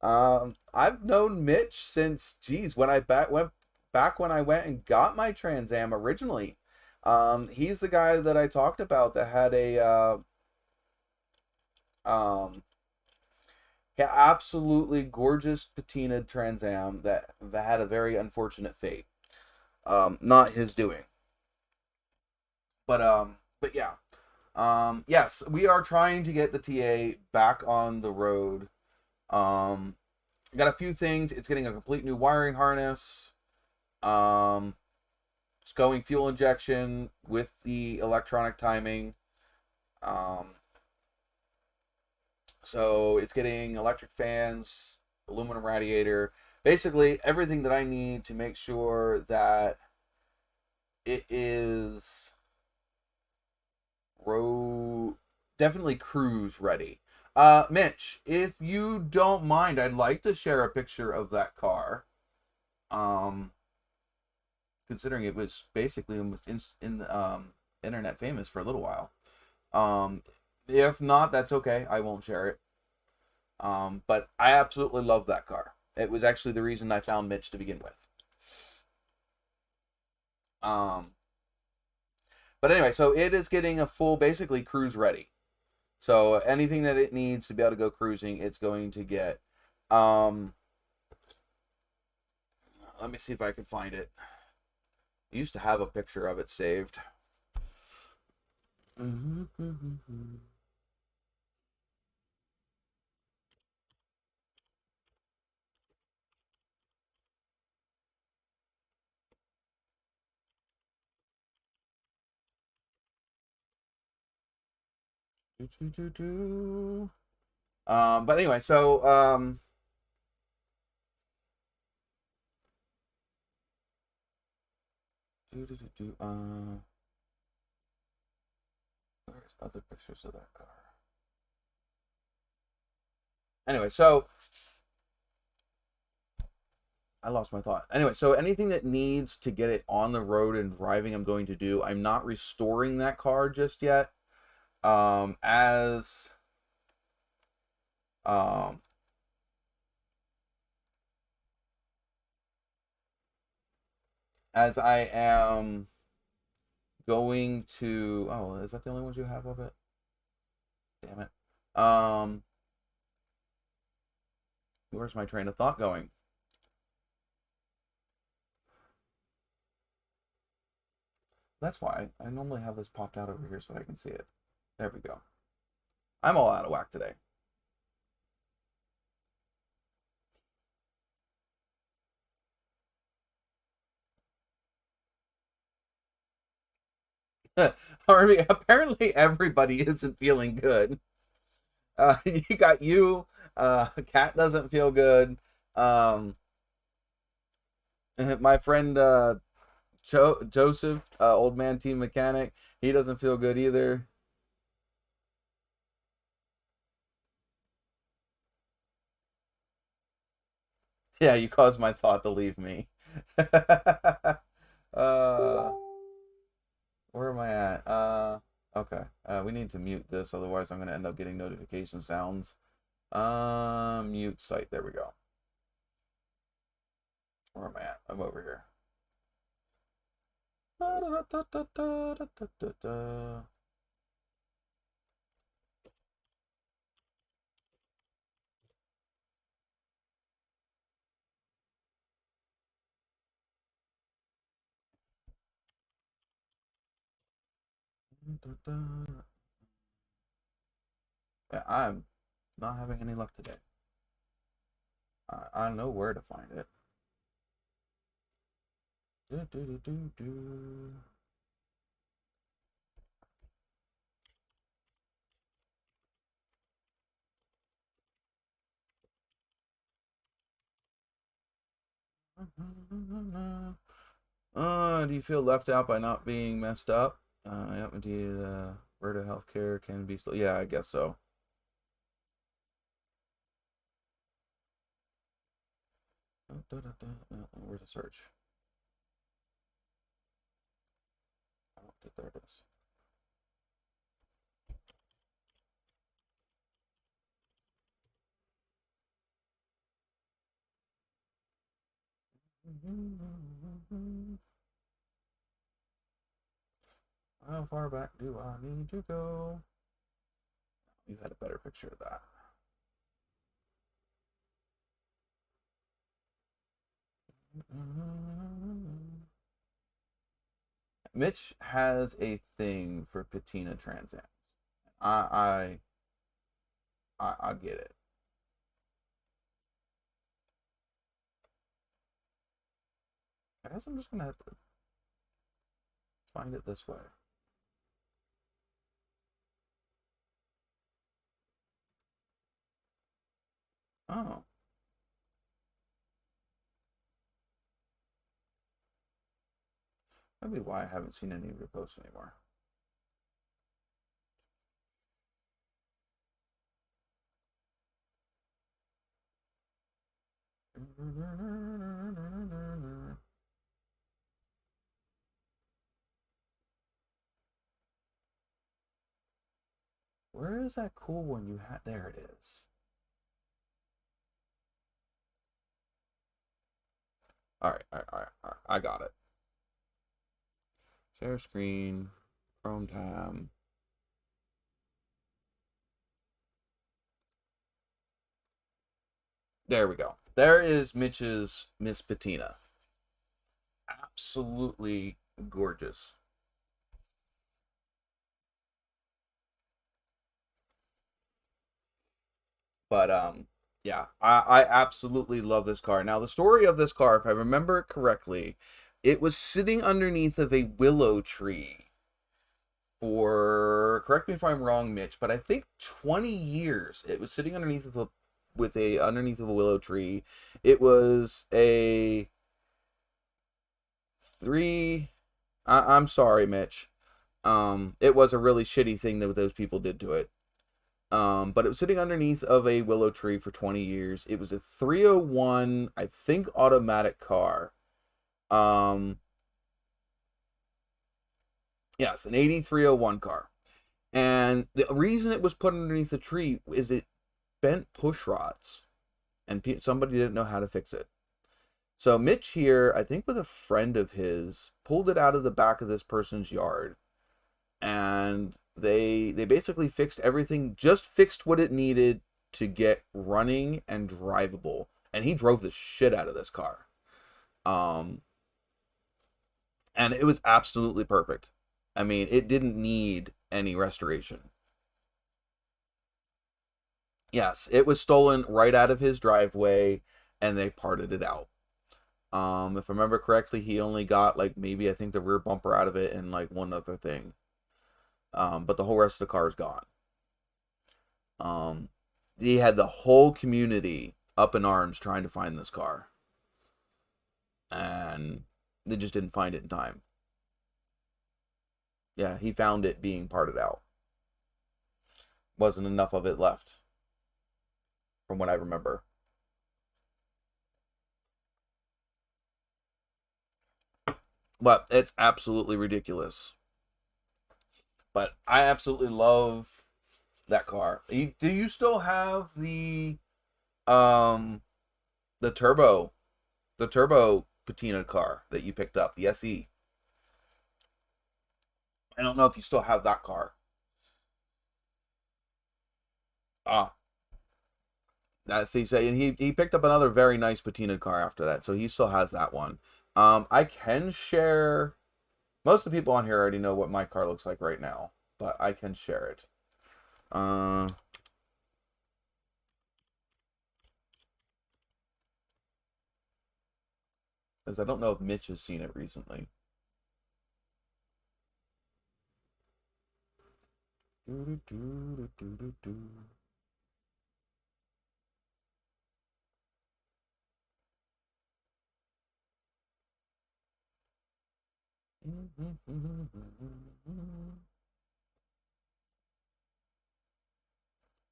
I've known Mitch since, geez, when I went back when I went and got my Trans Am originally. He's the guy that I talked about that had a yeah, absolutely gorgeous patinaed Trans Am that had a very unfortunate fate. Not his doing. But yeah. Yes, we are trying to get the TA back on the road. Got a few things. It's getting a complete new wiring harness. It's going fuel injection with the electronic timing. So it's getting electric fans, aluminum radiator, basically everything that I need to make sure that it is definitely cruise ready. Mitch, if you don't mind, I'd like to share a picture of that car. Considering it was basically almost internet famous for a little while. If not, that's okay. I won't share it. But I absolutely love that car. It was actually the reason I found Mitch to begin with. But anyway, so it is getting a full, basically cruise ready. So anything that it needs to be able to go cruising, it's going to get. Let me see if I can find it. I used to have a picture of it saved. But anyway, so where's other pictures of that car? Anyway, so I lost my thought. Anyway, so anything that needs to get it on the road and driving, I'm going to do. I'm not restoring that car just yet. As I am going to. Oh, is that the only ones you have of it? Damn it. Where's my train of thought going? That's why I normally have this popped out over here so I can see it. There we go. I'm all out of whack today. Apparently everybody isn't feeling good. You got you. Cat doesn't feel good. My friend Joseph, old man team mechanic, he doesn't feel good either. Yeah, you caused my thought to leave me. Where am I at? Okay. We need to mute this, otherwise I'm going to end up getting notification sounds. Mute site. There we go. Where am I at? I'm over here. Yeah, I'm not having any luck today. I know where to find it. Do you feel left out by not being messed up? Yep, indeed. Where to healthcare can be still. Yeah, I guess so. Where's the search? Oh, there it is. How far back do I need to go? You had a better picture of that. Mitch has a thing for patina Trans Ams. I get it. I guess I'm just gonna have to find it this way. Oh. That'd be why I haven't seen any of your posts anymore. Where is that cool one you had? There it is. All right. I got it. Share screen, Chrome tab. There we go. There is Mitch's Miss Patina. absolutely gorgeous. But yeah, I absolutely love this car. Now the story of this car, if I remember it correctly, it was sitting underneath of a willow tree for, correct me if I'm wrong, Mitch, but I think 20 years. It was sitting underneath of a willow tree. It was a three. I'm sorry, Mitch. It was a really shitty thing that those people did to it. But it was sitting underneath of a willow tree for 20 years. It was a 301, I think, automatic car. Yes, an 8301 car. And the reason it was put underneath the tree is it bent push rods, and somebody didn't know how to fix it. So Mitch here, I think with a friend of his, pulled it out of the back of this person's yard, and they basically fixed everything, just fixed what it needed to get running and drivable. And he drove the shit out of this car. And it was absolutely perfect. I mean, it didn't need any restoration. Yes, it was stolen right out of his driveway, and they parted it out. If I remember correctly, he only got like maybe I think the rear bumper out of it and like one other thing. But the whole rest of the car is gone. He had the whole community up in arms trying to find this car, and they just didn't find it in time. Yeah, he found it being parted out. Wasn't enough of it left, from what I remember. But it's absolutely ridiculous. But I absolutely love that car. Do you still have the turbo patina car that you picked up, the SE? I don't know if you still have that car. See, so he picked up another very nice patina car after that, so he still has that one. I can share. Most of the people on here already know what my car looks like right now, but I can share it. Because I don't know if Mitch has seen it recently. It's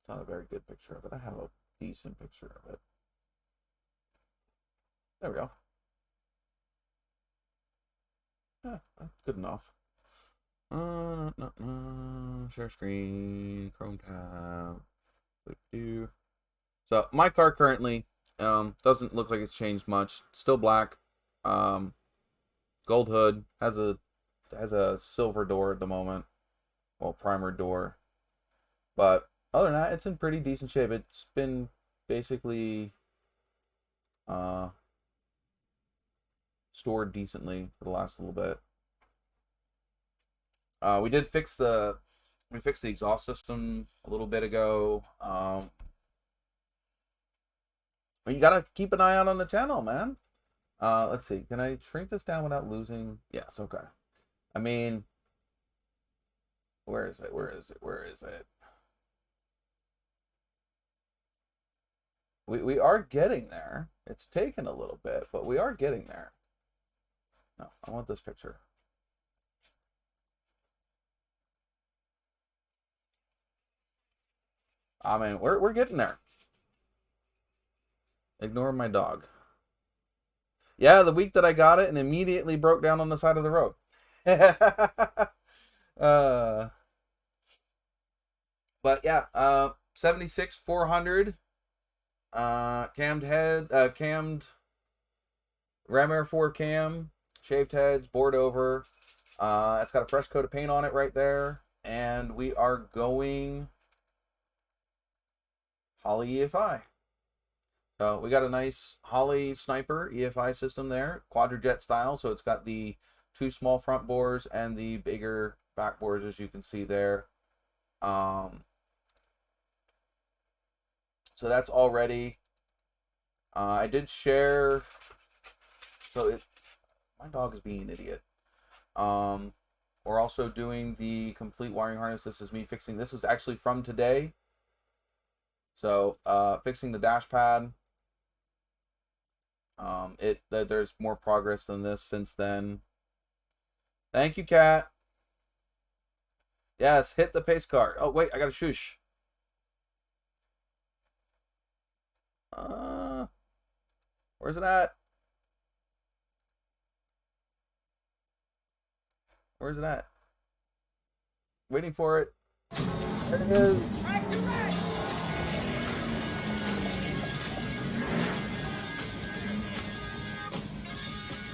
not a very good picture of it. I have a decent picture of it. There we go. Yeah, that's good enough. Share screen, Chrome tab. So my car currently doesn't look like it's changed much. Still black. Gold hood, has a silver door at the moment. Well, primer door. But other than that, it's in pretty decent shape. It's been basically stored decently for the last little bit. We fixed the exhaust system a little bit ago. You gotta keep an eye out on the channel, man. Let's see. Can I shrink this down without losing? Yes, okay. I mean, where is it? Where is it? Where is it? We are getting there. It's taken a little bit, but we are getting there. No, I want this picture. I mean, we're getting there. Ignore my dog. Yeah, the week that I got it and immediately broke down on the side of the road. But yeah, 76 400 cammed head, cammed Ram Air 4 cam, shaved heads, board over. It's got a fresh coat of paint on it right there, and we are going Holly EFI. So we got a nice Holley Sniper EFI system there, quadrajet style. So it's got the 2 small front bores and the bigger back bores, as you can see there. So that's all ready. I did share. So my dog is being an idiot. We're also doing the complete wiring harness. This is me fixing. This is actually from today. So fixing the dash pad. There's more progress than this since then. Thank you, Kat. Yes, hit the pace car. Oh wait, I got a shush. Where's it at? Where's it at? Waiting for it. There it is.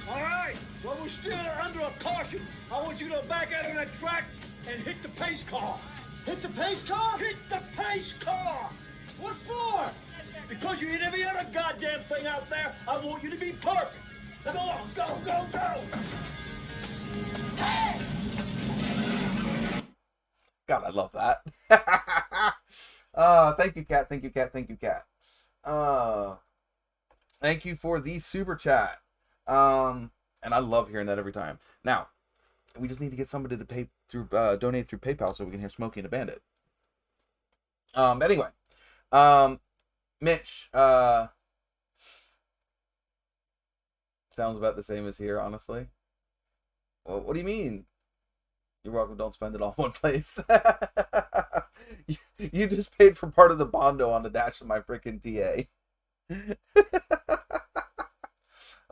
All right. Well, we're still under a caution. I want you to back out on that track and hit the pace car. Hit the pace car? Hit the pace car. What for? Because you hit every other goddamn thing out there. I want you to be perfect. Now go on. Go, go, go. Hey! God, I love that. Thank you, Kat. Thank you, Kat. Thank you, Kat. Thank you for the super chat. And I love hearing that every time. Now, we just need to get somebody to pay through donate through PayPal so we can hear Smokey and a Bandit. Anyway, Mitch, sounds about the same as here, honestly. Well, what do you mean? You're welcome. Don't spend it all in one place. You just paid for part of the Bondo on the dash of my freaking TA.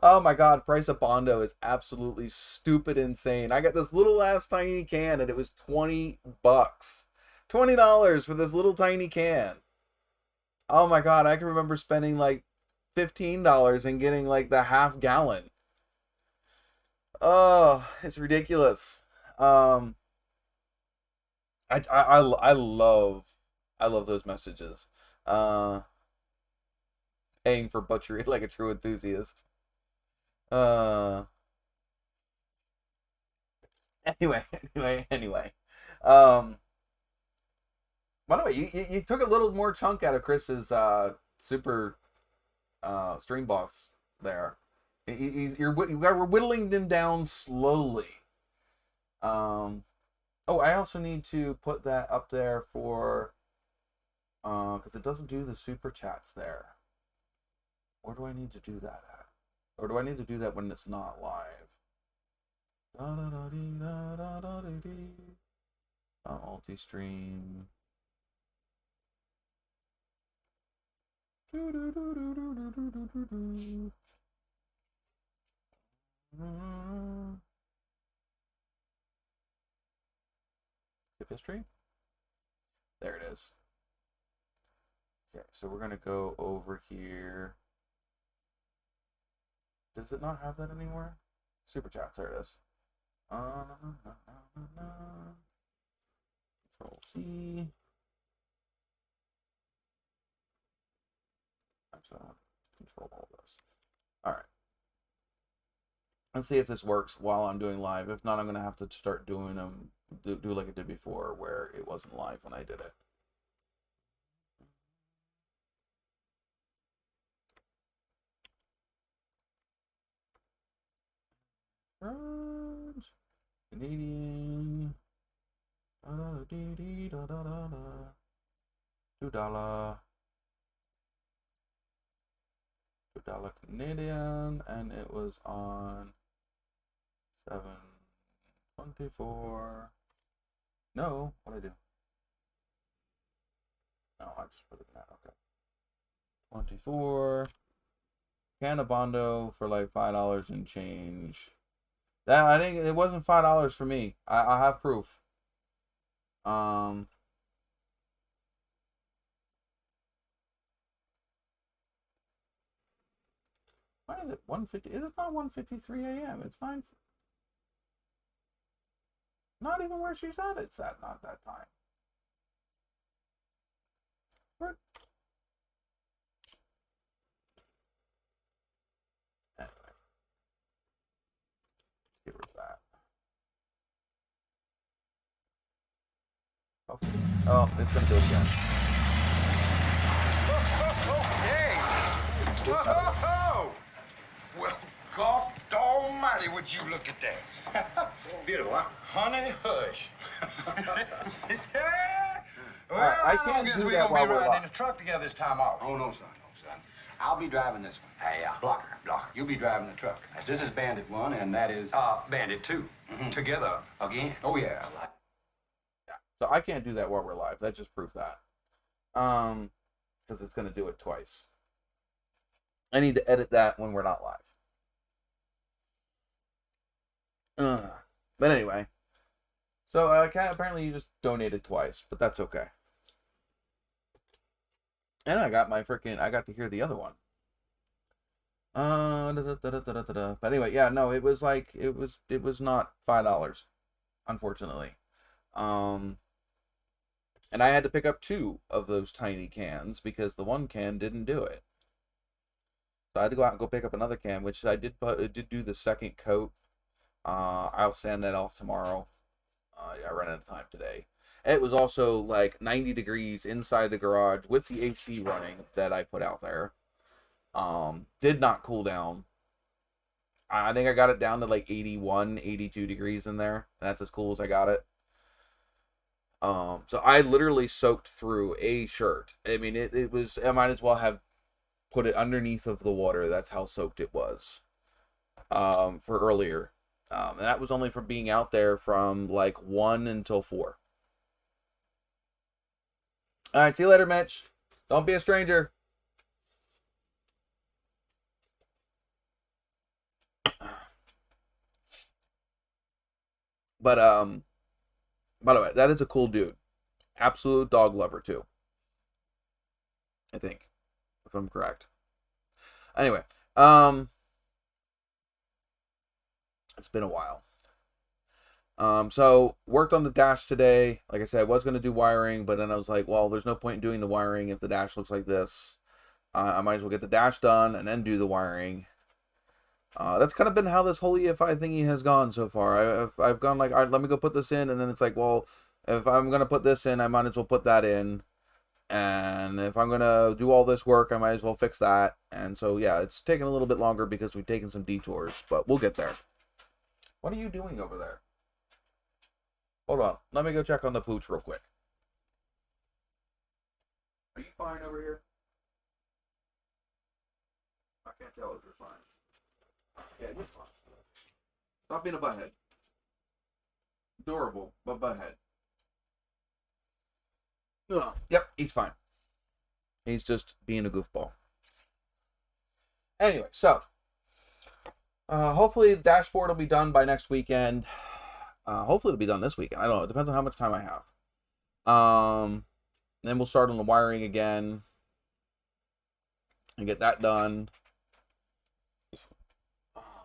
Oh my god, price of Bondo is absolutely stupid insane. I got this little ass tiny can and it was $20. $20 for this little tiny can. Oh my god, I can remember spending like $15 and getting like the half gallon. Oh, it's ridiculous. I love those messages. Paying for butchery like a true enthusiast. Anyway. By the way, you took a little more chunk out of Chris's super stream boss there. We're whittling them down slowly. Oh, I also need to put that up there for because it doesn't do the super chats there. Where do I need to do that at? Or do I need to do that when it's not live? Multi-stream. Skip history. There it is. Okay, so we're gonna go over here. Does it not have that anymore? Super chats, there it is. Control C. Actually, I want to control all this. Alright. Let's see if this works while I'm doing live. If not, I'm going to have to start doing them, do like I did before, where it wasn't live when I did it. Canadian. $2. $2 Canadian, and it was on 7/24. No, what did I do? No, I just put it in that. Okay. 24. Can of Bondo for like $5 and change. That I think it wasn't $5 for me. I have proof. Why is it 1:50? It's not 1:53 a.m. It's 9. Not even where she's at. It's at not that time. Where? Oh, it's gonna do it again. Hey! Whoa! Well, God almighty, would you look at that? Beautiful, huh? Honey, hush. Well, I can't guess do we're that gonna while be we're riding live. in a truck together this time, are we? Oh, no, son, no, son. I'll be driving this one. Hey, blocker. You'll be driving the truck. This is Bandit 1, and that is... Bandit 2. Together again. Oh, yeah. So I can't do that while we're live. That just proves that. Because it's gonna do it twice. I need to edit that when we're not live. But anyway. So, Kat, apparently you just donated twice, but that's okay. And I got to hear the other one. But anyway, yeah, no, it was not $5, unfortunately. And I had to pick up 2 of those tiny cans because the one can didn't do it. So I had to go out and go pick up another can, which I did do the second coat. I'll sand that off tomorrow. I ran out of time today. It was also like 90 degrees inside the garage with the AC running that I put out there. Did not cool down. I think I got it down to like 81, 82 degrees in there. And that's as cool as I got it. So I literally soaked through a shirt. I mean, it was, I might as well have put it underneath of the water. That's how soaked it was. For earlier. And that was only from being out there from like 1 until 4. All right, see you later, Mitch. Don't be a stranger. But by the way, that is a cool dude. Absolute dog lover too. I think, if I'm correct. Anyway, it's been a while. So worked on the dash today. Like I said, I was going to do wiring, but then I was like, well, there's no point in doing the wiring if the dash looks like this. I might as well get the dash done and then do the wiring. That's kind of been how this whole EFI thingy has gone so far. I've gone like, all right, let me go put this in, and then it's like, well, if I'm going to put this in, I might as well put that in. And if I'm going to do all this work, I might as well fix that. And so, yeah, it's taken a little bit longer because we've taken some detours, but we'll get there. What are you doing over there? Hold on. Let me go check on the pooch real quick. Are you fine over here? I can't tell if you're fine. Yeah, you're fine. Stop being a butthead. Adorable, but butthead. Ugh. Yep, he's fine. He's just being a goofball. Anyway, so hopefully the dashboard will be done by next weekend. Hopefully it'll be done this weekend. I don't know. It depends on how much time I have. Then we'll start on the wiring again and get that done.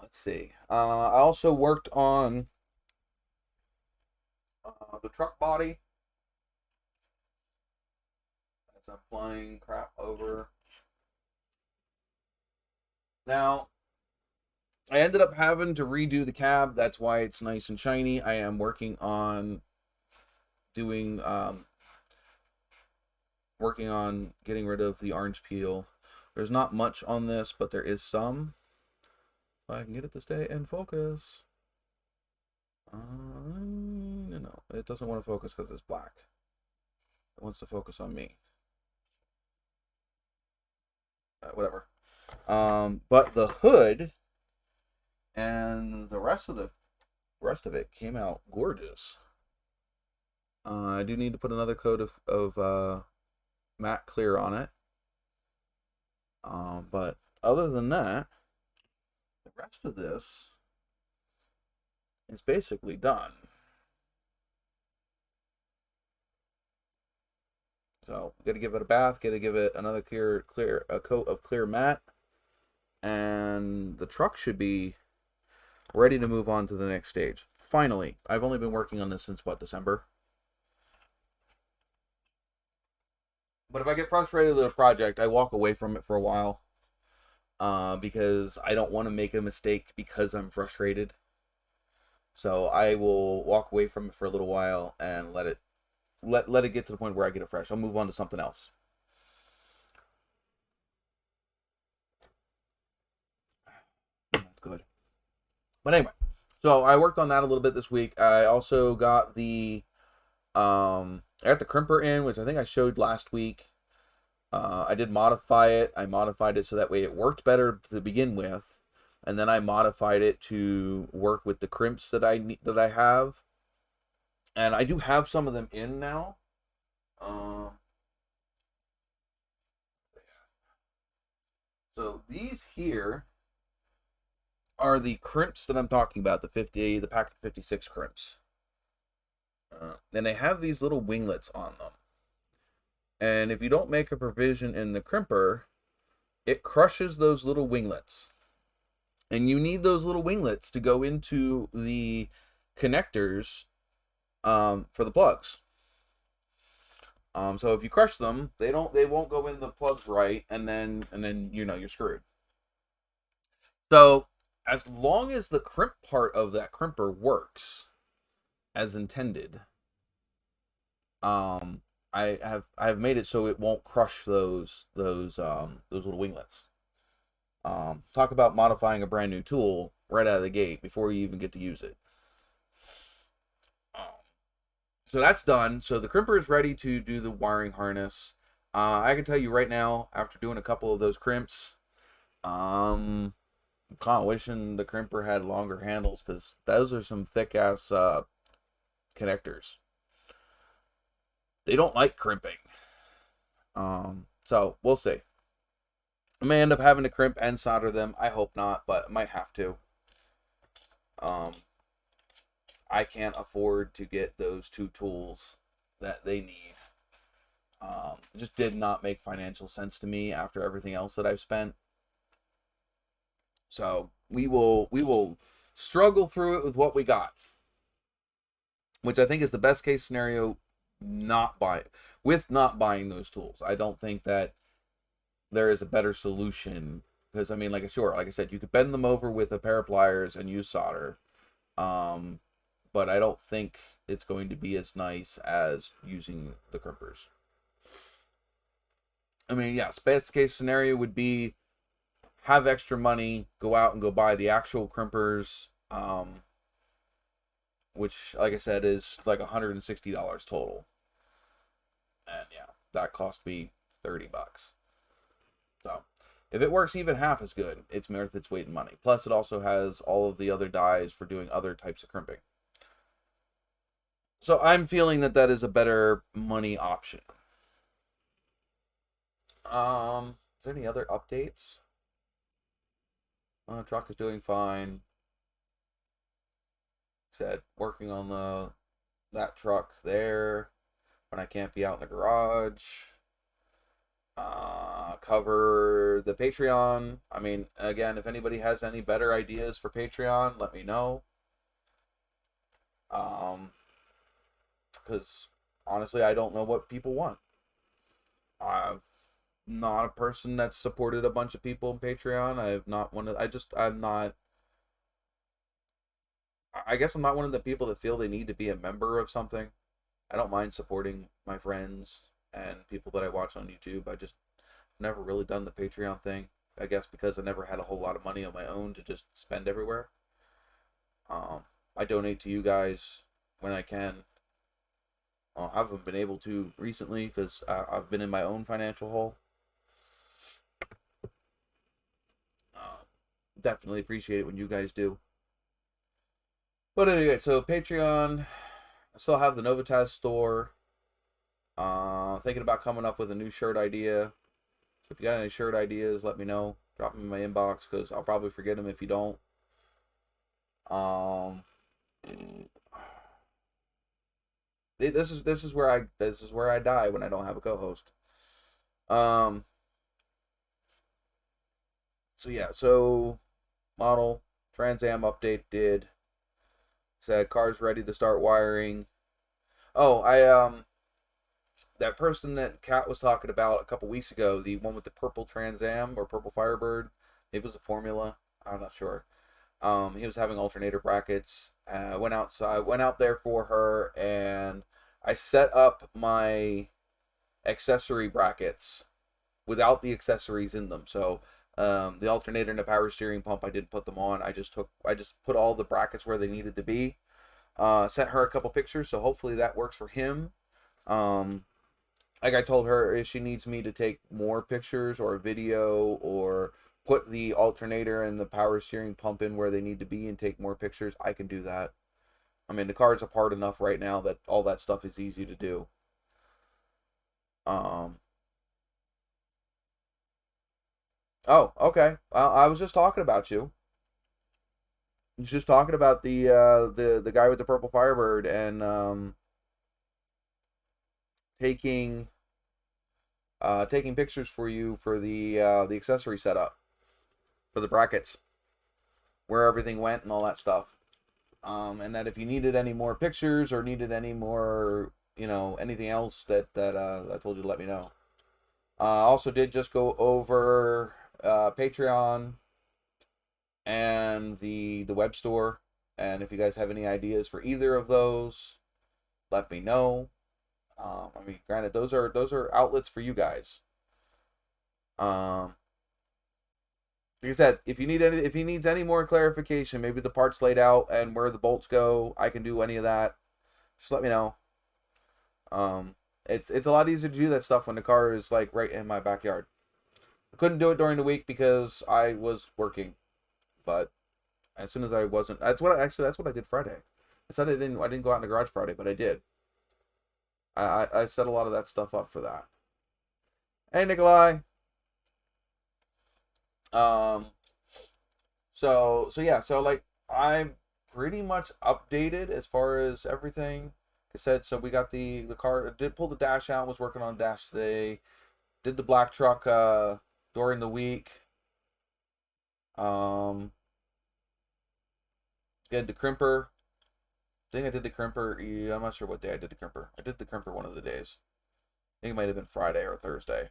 Let's see. I also worked on the truck body. As I'm flying crap over. Now, I ended up having to redo the cab. That's why it's nice and shiny. I am working on doing, working on getting rid of the orange peel. There's not much on this, but there is some. If I can get it to stay in focus. No, it doesn't want to focus because it's black. It wants to focus on me. Whatever. But the hood and the rest of it came out gorgeous. I do need to put another coat of matte clear on it. But other than that, the rest of this is basically done. So, gotta give it a bath, gotta give it another a coat of clear matte, and the truck should be ready to move on to the next stage. Finally, I've only been working on this since, what, December? But if I get frustrated with a project, I walk away from it for a while, because I don't want to make a mistake because I'm frustrated. So I will walk away from it for a little while and let it let it get to the point where I get it fresh. I'll move on to something else. That's good. But anyway, so I worked on that a little bit this week. I also got the I got the crimper in, which I think I showed last week. I did modify it. I modified it so that way it worked better to begin with, and then I modified it to work with the crimps that I have, and I do have some of them in now. So these here are the crimps that I'm talking about, the packet 56 crimps. And they have these little winglets on them. And if you don't make a provision in the crimper, it crushes those little winglets. And you need those little winglets to go into the connectors for the plugs. So if you crush them, they won't go in the plugs right, and then you're screwed. So as long as the crimp part of that crimper works as intended, I have made it so it won't crush those little winglets. Talk about modifying a brand new tool right out of the gate before you even get to use it. So that's done. So the crimper is ready to do the wiring harness. I can tell you right now, after doing a couple of those crimps, I'm kind of wishing the crimper had longer handles, because those are some thick ass connectors. They don't like crimping. So we'll see. I may end up having to crimp and solder them. I hope not, but I might have to. I can't afford to get those two tools that they need. It just did not make financial sense to me after everything else that I've spent. So we will struggle through it with what we got, which I think is the best case scenario. Not buying those tools. I don't think that there is a better solution, because I mean, like I said, you could bend them over with a pair of pliers and use solder. But I don't think it's going to be as nice as using the crimpers. I mean, yes, best case scenario would be have extra money, go out and go buy the actual crimpers, which, like I said, is like $160 total. And yeah, that cost me $30. So if it works even half as good, it's worth its weight in money. Plus, it also has all of the other dies for doing other types of crimping. So I'm feeling that is a better money option. Is there any other updates? Truck is doing fine. Said working on that truck there when I can't be out in the garage. Cover the Patreon. I mean, again, if anybody has any better ideas for Patreon, let me know. Because honestly, I don't know what people want. I'm not a person that's supported a bunch of people in Patreon. I guess I'm not one of the people that feel they need to be a member of something. I don't mind supporting my friends and people that I watch on YouTube. I just never really done the Patreon thing. I guess because I never had a whole lot of money on my own to just spend everywhere. I donate to you guys when I can. I haven't been able to recently because I've been in my own financial hole. Definitely appreciate it when you guys do. But anyway, so Patreon, I still have the NOVAtazz store. Thinking about coming up with a new shirt idea. So if you got any shirt ideas, let me know. Drop them in my inbox, because I'll probably forget them if you don't. This is where I die when I don't have a co-host. So yeah, so model Trans Am update did. Said car's ready to start wiring. Oh, that person that Kat was talking about a couple weeks ago, the one with the purple Trans Am or purple Firebird, it was a Formula. I'm not sure. He was having alternator brackets. Went out there for her, and I set up my accessory brackets without the accessories in them. So the alternator and the power steering pump, I didn't put them on. I just put all the brackets where they needed to be. Sent her a couple pictures, so hopefully that works for him. Like I told her, if she needs me to take more pictures or video or put the alternator and the power steering pump in where they need to be and take more pictures, I can do that. I mean, the car's apart enough right now that all that stuff is easy to do. Oh, okay. I was just talking about you. I was just talking about the guy with the purple Firebird and taking pictures for you for the accessory setup for the brackets, where everything went and all that stuff. And that if you needed any more pictures or needed any more, anything else that I told you to let me know. Also did just go over Patreon and the web store, and if you guys have any ideas for either of those, let me know. I mean, granted, those are outlets for you guys. Like I said, if he needs any more clarification, maybe the parts laid out and where the bolts go, I can do any of that. Just let me know. It's a lot easier to do that stuff when the car is like right in my backyard. I couldn't do it during the week because I was working, but as soon as I wasn't, that's what I did Friday. I said I didn't go out in the garage Friday, but I did. I set a lot of that stuff up for that. Hey, Nikolai. So yeah, so like I'm pretty much updated as far as everything. Like I said, so we got the car. I did pull the dash out. Was working on the dash today. Did the black truck during the week. Did the crimper. I think I did the crimper. Yeah, I'm not sure what day I did the crimper. I did the crimper one of the days. I think it might have been Friday or Thursday.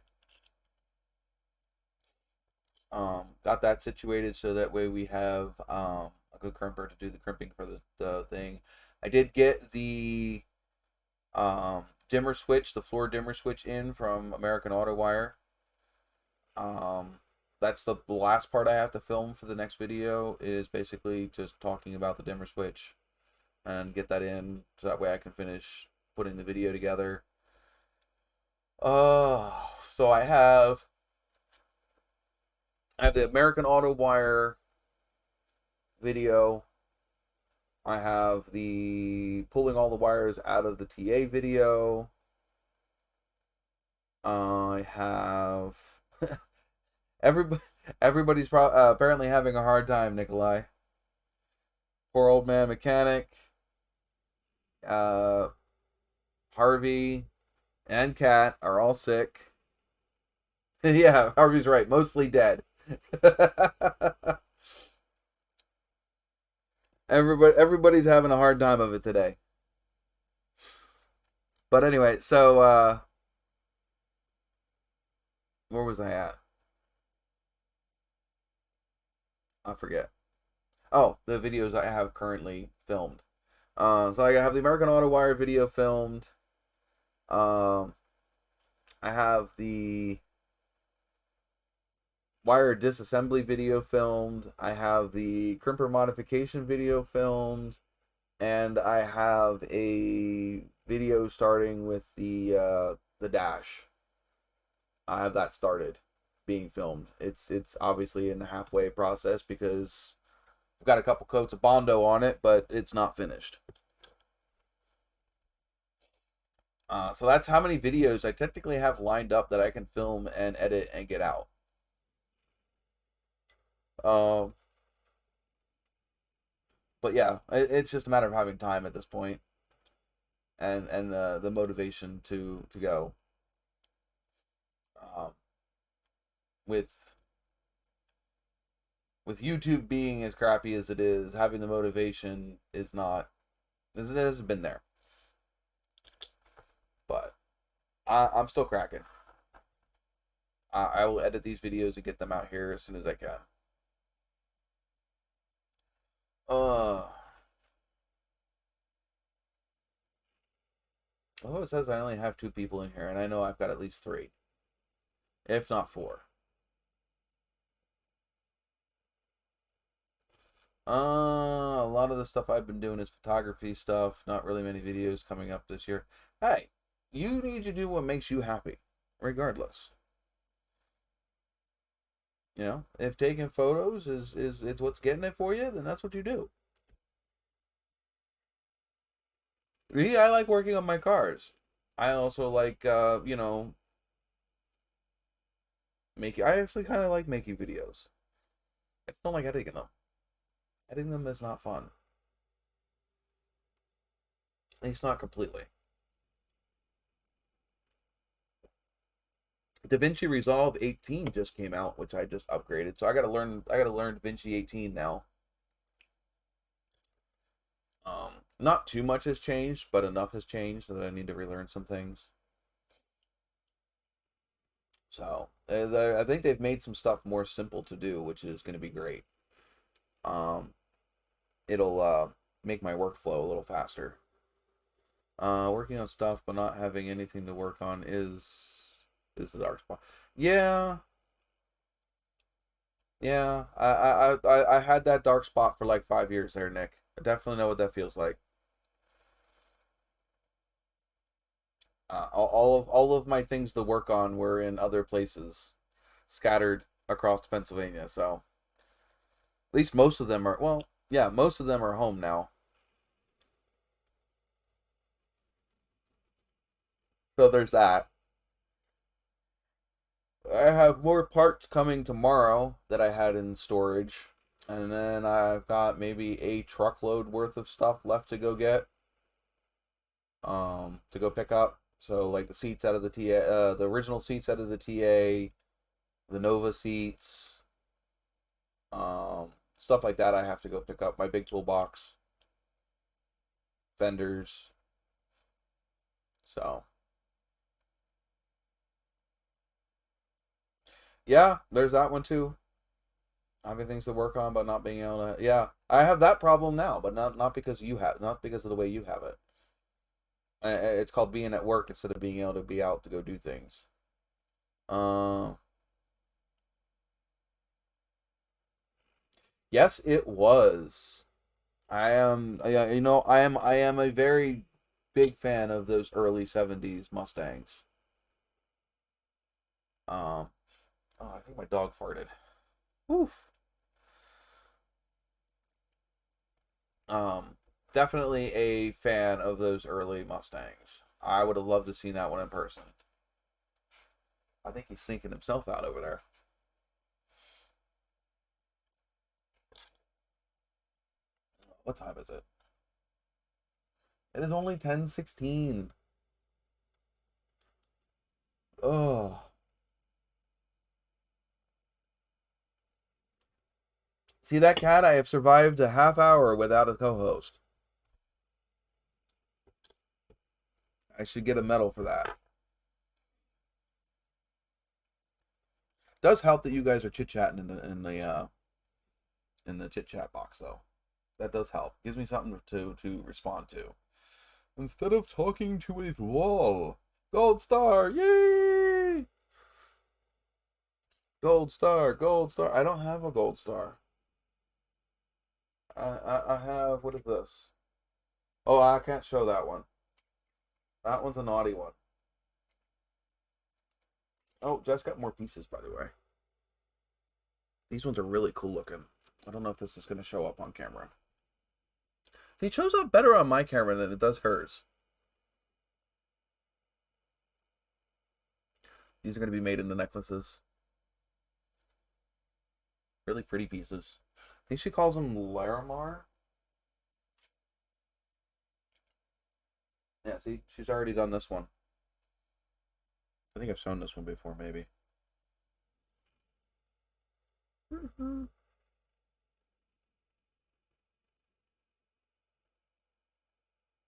Got that situated so that way we have a good crimper to do the crimping for the thing. I did get the dimmer switch, the floor dimmer switch in from American Auto Wire. That's the last part I have to film for the next video, is basically just talking about the dimmer switch and get that in so that way I can finish putting the video together. So I have the American Auto Wire video. I have the pulling all the wires out of the TA video. I have everybody's apparently having a hard time, Nikolai. Poor old man mechanic. Harvey and Kat are all sick. Yeah, Harvey's right. Mostly dead. Everybody's having a hard time of it today. But anyway, so where was I at? I forget. Oh, the videos I have currently filmed. So I have the American Auto Wire video filmed. I have the wire disassembly video filmed. I have the crimper modification video filmed, and I have a video starting with the dash. I have that started being filmed. It's obviously in the halfway process because I've got a couple coats of Bondo on it, but it's not finished. So that's how many videos I technically have lined up that I can film and edit and get out. But yeah, it's just a matter of having time at this point, and the motivation to go. With YouTube being as crappy as it is, having the motivation is not. It hasn't been there. But I'm still cracking. I will edit these videos and get them out here as soon as I can. Oh, it says I only have 2 people in here, and I know I've got at least 3, if not 4. A lot of the stuff I've been doing is photography stuff. Not really many videos coming up this year. Hey, you need to do what makes you happy, regardless. You know, if taking photos is it's what's getting it for you, then that's what you do. Me, I like working on my cars. I also like, you know, I actually kind of like making videos. I just don't like editing them. Editing them is not fun. At least not completely. DaVinci Resolve 18 just came out, which I just upgraded. So I gotta learn DaVinci 18 now. Not too much has changed, but enough has changed that I need to relearn some things. So I think they've made some stuff more simple to do, which is going to be great. It'll make my workflow a little faster. Working on stuff but not having anything to work on is the dark spot. Yeah. Yeah, I had that dark spot for like 5 years there, Nick. I definitely know what that feels like. All of my things to work on were in other places, scattered across Pennsylvania. So at least most of them are, well, yeah, most of them are home now. So there's that. I have more parts coming tomorrow that I had in storage. And then I've got maybe a truckload worth of stuff left to go get. To go pick up. So like the seats out of the TA, the original seats out of the TA, the Nova seats, stuff like that I have to go pick up. My big toolbox, fenders. So yeah, there's that one too. Having things to work on, but not being able to. Yeah, I have that problem now, but not because you have, not because of the way you have it. It's called being at work instead of being able to be out to go do things. Yes, it was. I am, you know, I am a very big fan of those early '70s Mustangs. Oh, I think my dog farted. Oof. Definitely a fan of those early Mustangs. I would have loved to see that one in person. I think he's sinking himself out over there. What time is it? It is only 10:16. Oh. See that, cat? I have survived a half hour without a co-host. I should get a medal for that. It does help that you guys are chit-chatting in the chit-chat box, though. That does help. Gives me something to respond to. Instead of talking to a wall. Gold star! Yay! Gold star, gold star. I don't have a gold star. I have, what is this? Oh, I can't show that one. That one's a naughty one. Oh, Jess got more pieces, by the way. These ones are really cool looking. I don't know if this is going to show up on camera. It shows up better on my camera than it does hers. These are going to be made into necklaces. Really pretty pieces. I think she calls them Larimar. Yeah, see, she's already done this one. I think I've shown this one before, maybe.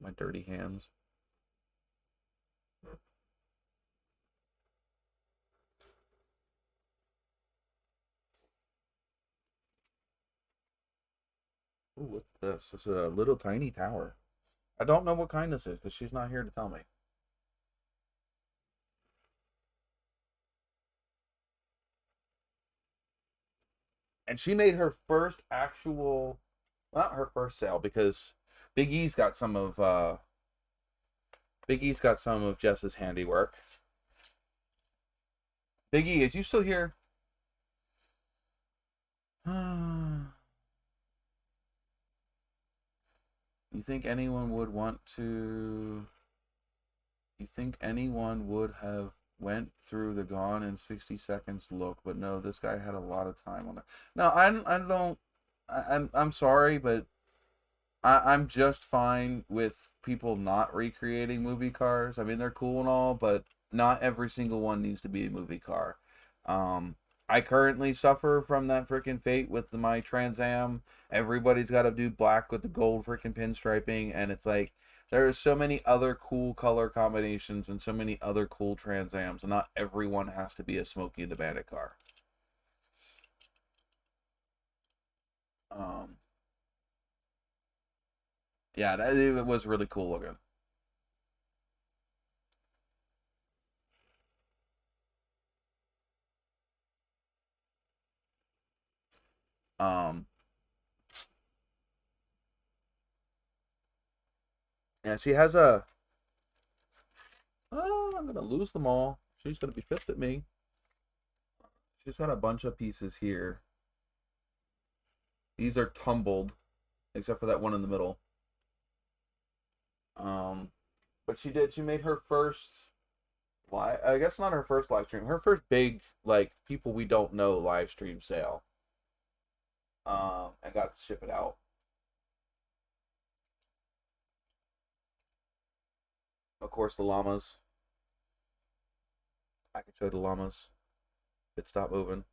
My dirty hands. Ooh, what's this? It's a little tiny tower. I don't know what kind this is because she's not here to tell me. and she made her first actual, well, not her first sale, because Big E's got some of Jess's handiwork. Big E, is you still here? You think anyone would want to? You think anyone would have went through the Gone in 60 Seconds look? But no, this guy had a lot of time on it. No, I'm sorry, but I'm just fine with people not recreating movie cars. I mean, they're cool and all, but not every single one needs to be a movie car. I currently suffer from that freaking fate with my Trans Am. Everybody's got to do black with the gold freaking pinstriping, and it's like, there are so many other cool color combinations and so many other cool Trans Ams, and not everyone has to be a Smokey the Bandit car. Yeah, it was really cool looking. Yeah, she has a... Oh, I'm gonna lose them all. She's gonna be pissed at me. She's got a bunch of pieces here. These are tumbled, except for that one in the middle. But she made her first live, I guess not her first live stream, her first big, like, people we don't know live stream sale. I got to ship it out. Of course, the llamas. I could show the llamas. If it stopped moving.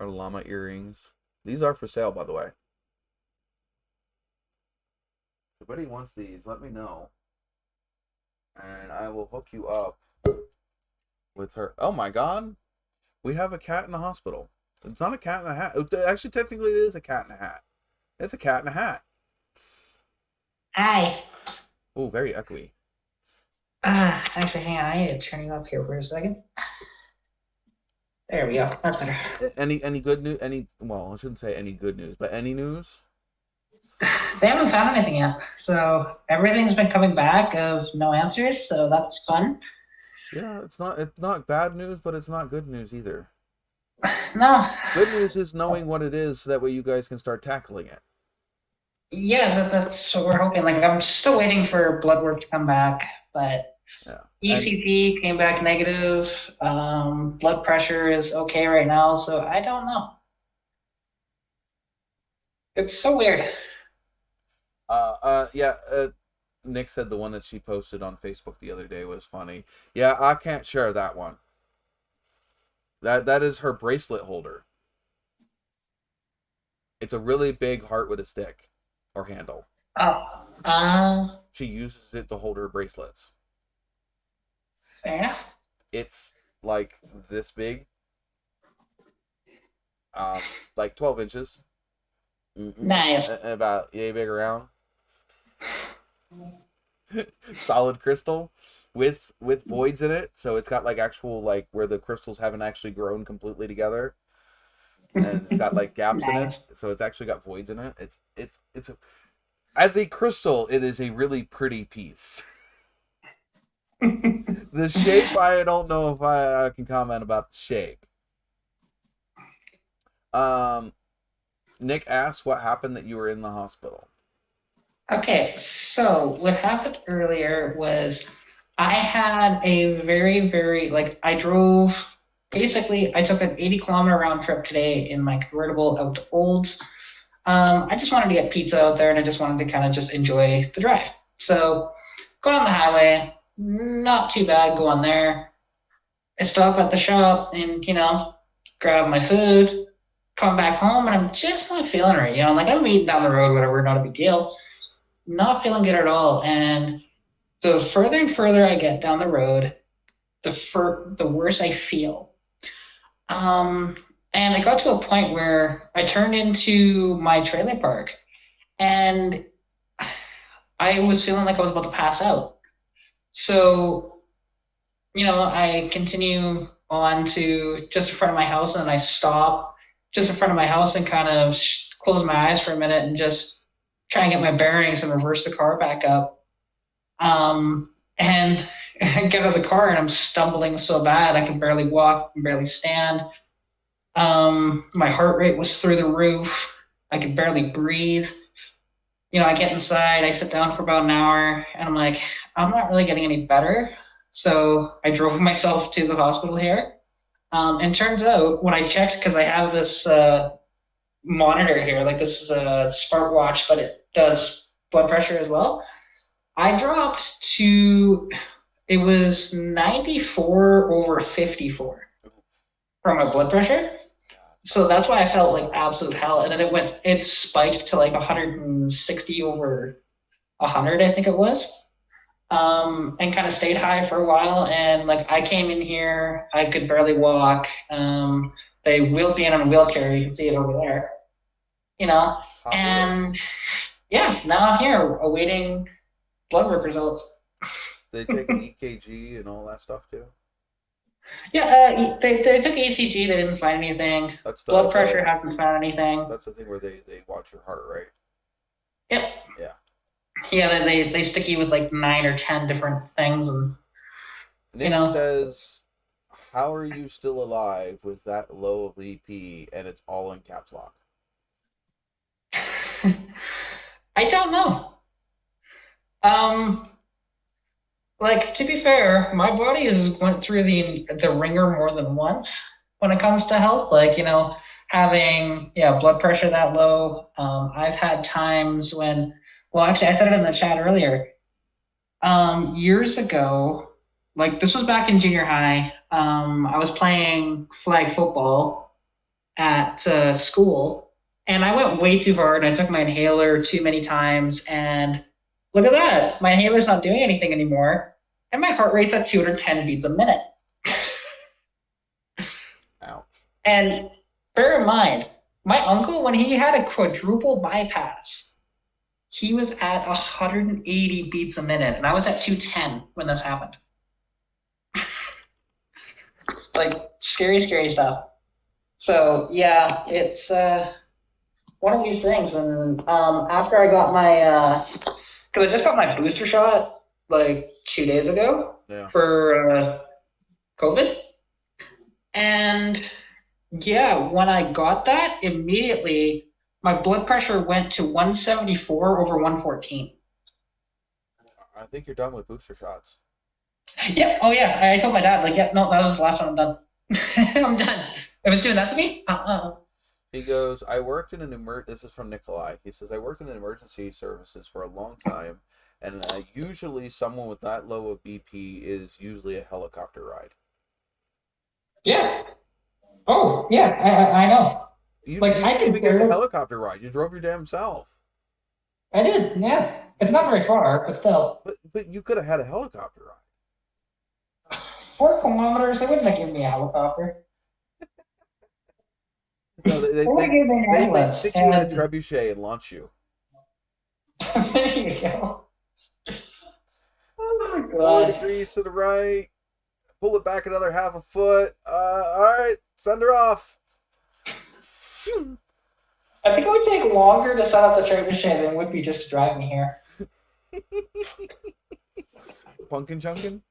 Or llama earrings. These are for sale, by the way. If anybody wants these, let me know. And I will hook you up with her. Oh my god. We have a cat in the hospital. It's not a cat in a hat. Actually, technically, it is a cat in a hat. It's a cat in a hat. Hi. Oh, very echoey. Actually, hang on. I need to turn you up here for a second. There we go. That's better. Any good news? Well, I shouldn't say any good news, but any news? They haven't found anything yet. So everything's been coming back of no answers, so that's fun. Yeah, it's not bad news, but it's not good news either. No. Good news is knowing what it is, so that way you guys can start tackling it. Yeah, that's what we're hoping. Like, I'm still waiting for blood work to come back, but yeah. ECG came back negative. Blood pressure is okay right now, so I don't know. It's so weird. Nick said the one that she posted on Facebook the other day was funny. Yeah, I can't share that one. That is her bracelet holder. It's a really big heart with a stick or handle. Oh. She uses it to hold her bracelets. Fair enough. It's like this big. Like 12 inches. Nice. About yay big around. Solid crystal with voids in it, so it's got like actual, like, where the crystals haven't actually grown completely together, and it's got like gaps in it, so it's actually got voids in it. It's as a crystal, it is a really pretty piece. The shape, I don't know if I can comment about the shape. Nick asked what happened that you were in the hospital. Okay, so what happened earlier was I had a very, very, I drove, basically, I took an 80-kilometer round trip today in my convertible out to Olds. I just wanted to get pizza out there, and I just wanted to kind of just enjoy the drive. So, go on the highway, not too bad going there. I stop at the shop and, grab my food, come back home, and I'm just not feeling right. I'm eating down the road, whatever, not a big deal. Not feeling good at all. And the further and further I get down the road, the worse I feel. And I got to a point where I turned into my trailer park, and I was feeling like I was about to pass out. So, I continue onto just in front of my house, and then I stop just in front of my house and kind of close my eyes for a minute and just try and get my bearings and reverse the car back up. And I get out of the car and I'm stumbling so bad I can barely walk, can barely stand. My heart rate was through the roof. I could barely breathe. I get inside, I sit down for about an hour, and I'm like, I'm not really getting any better. So I drove myself to the hospital here. And turns out when I checked, because I have this monitor here, like this is a smartwatch, but it does blood pressure as well. I dropped to, it was 94 over 54 for my blood pressure. So that's why I felt like absolute hell. And then it spiked to like 160 over 100, I think it was. And kind of stayed high for a while. And like I came in here, I could barely walk. They wheeled me in on a wheelchair. You can see it over there. And yeah, now I'm here awaiting blood work results. They take an EKG and all that stuff too? Yeah, they took ECG. They didn't find anything. Blood pressure hasn't found anything. That's the thing where they watch your heart, right? Yep. Yeah. Yeah, they stick you with like 9 or 10 different things, and Nick says, "How are you still alive with that low of EP and it's all in caps lock?" I don't know. Like, to be fair, my body has went through the ringer more than once when it comes to health. Like, having blood pressure that low. I've had times when, well, actually, I said it in the chat earlier. Years ago, like this was back in junior high. I was playing flag football at school, and I went way too hard. I took my inhaler too many times, and look at that. My inhaler's not doing anything anymore. And my heart rate's at 210 beats a minute. Ouch. And bear in mind, my uncle, when he had a quadruple bypass, he was at 180 beats a minute. And I was at 210 when this happened. Like, scary, scary stuff. So, yeah, it's one of these things. And after I got my... because I just got my booster shot like 2 days ago for COVID. And yeah, when I got that, immediately my blood pressure went to 174 over 114. I think you're done with booster shots. Yeah. Oh yeah. I told my dad, like, yeah, no, that was the last one. I'm done. I'm done. If it's doing that to me, He goes, I worked in this is from Nikolai. He says, I worked in emergency services for a long time, and usually someone with that low of BP is usually a helicopter ride. Yeah. Oh, yeah, I know. You didn't even get a helicopter ride. You drove your damn self. I did, yeah. It's not very far, but still. But you could have had a helicopter ride. 4 kilometers, they wouldn't have given me a helicopter. No, they stick you in a trebuchet and launch you. There you go. Oh my 4 god. degrees to the right. Pull it back another half a foot. All right, send her off. I think it would take longer to set up the trebuchet than it would be just to drive me here. Punkin' chunkin'?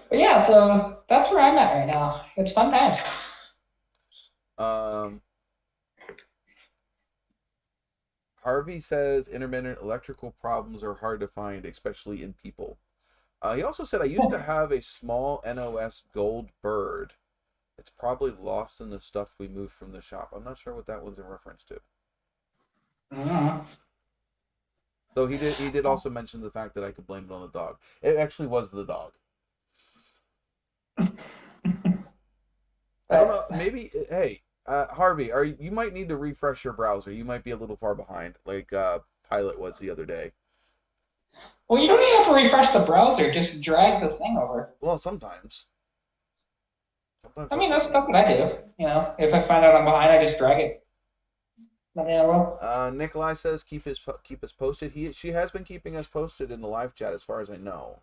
But yeah, so that's where I'm at right now. It's fun times. Harvey says intermittent electrical problems are hard to find, especially in people. He also said, I used to have a small NOS gold bird. It's probably lost in the stuff we moved from the shop. I'm not sure what that was in reference to. Though he did also mention the fact that I could blame it on the dog. It actually was the dog. I don't know. Maybe, hey, Harvey, you might need to refresh your browser. You might be a little far behind, like Pilot was the other day. Well, you don't even have to refresh the browser. Just drag the thing over. Well, sometimes. I mean, that's what I do. If I find out I'm behind, I just drag it. Nikolai says keep us posted. She has been keeping us posted in the live chat, as far as I know.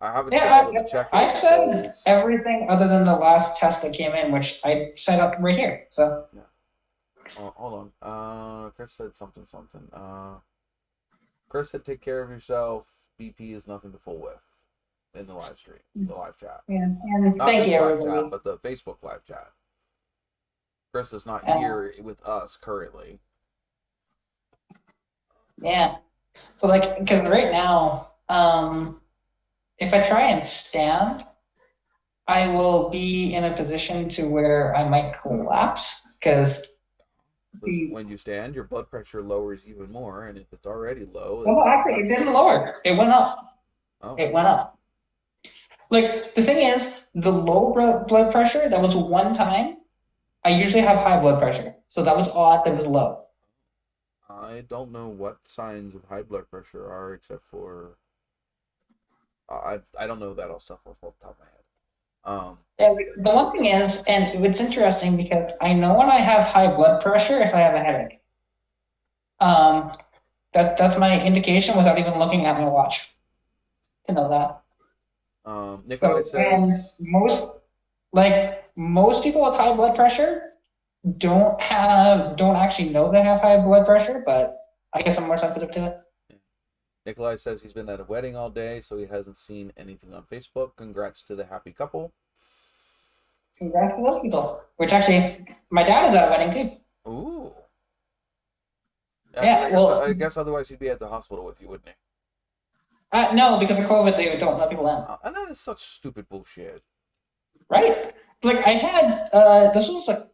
I haven't been able to check it. I said everything other than the last test that came in, which I set up right here. So. Yeah. Oh, hold on. Chris said something. Chris said, "Take care of yourself. BP is nothing to fool with." In the live stream, the live chat. Yeah, and not thank this you, live everybody. chat, but the Facebook live chat. Chris is not here with us currently. Yeah. So like, because right now, if I try and stand, I will be in a position to where I might collapse because. When you stand, your blood pressure lowers even more, and if it's already low, well, actually, it didn't lower. It went up. Oh. It went up. Like the thing is, the low blood pressure that was one time. I usually have high blood pressure, so that was odd. That was low. I don't know what signs of high blood pressure are, except for I don't know that all stuff off the top of my head. Yeah, the one thing is, and it's interesting because I know when I have high blood pressure if I have a headache. That's my indication without even looking at my watch to know that. Nikolai says most people with high blood pressure don't actually know they have high blood pressure, but I guess I'm more sensitive to it. Nikolai says he's been at a wedding all day, so he hasn't seen anything on Facebook. Congrats to the happy couple. Congrats to those people. Which actually, my dad is at a wedding too. Ooh. Yeah, I guess otherwise he'd be at the hospital with you, wouldn't he? No, because of COVID, they don't let people in. And that is such stupid bullshit. Right? Like, I had, this was like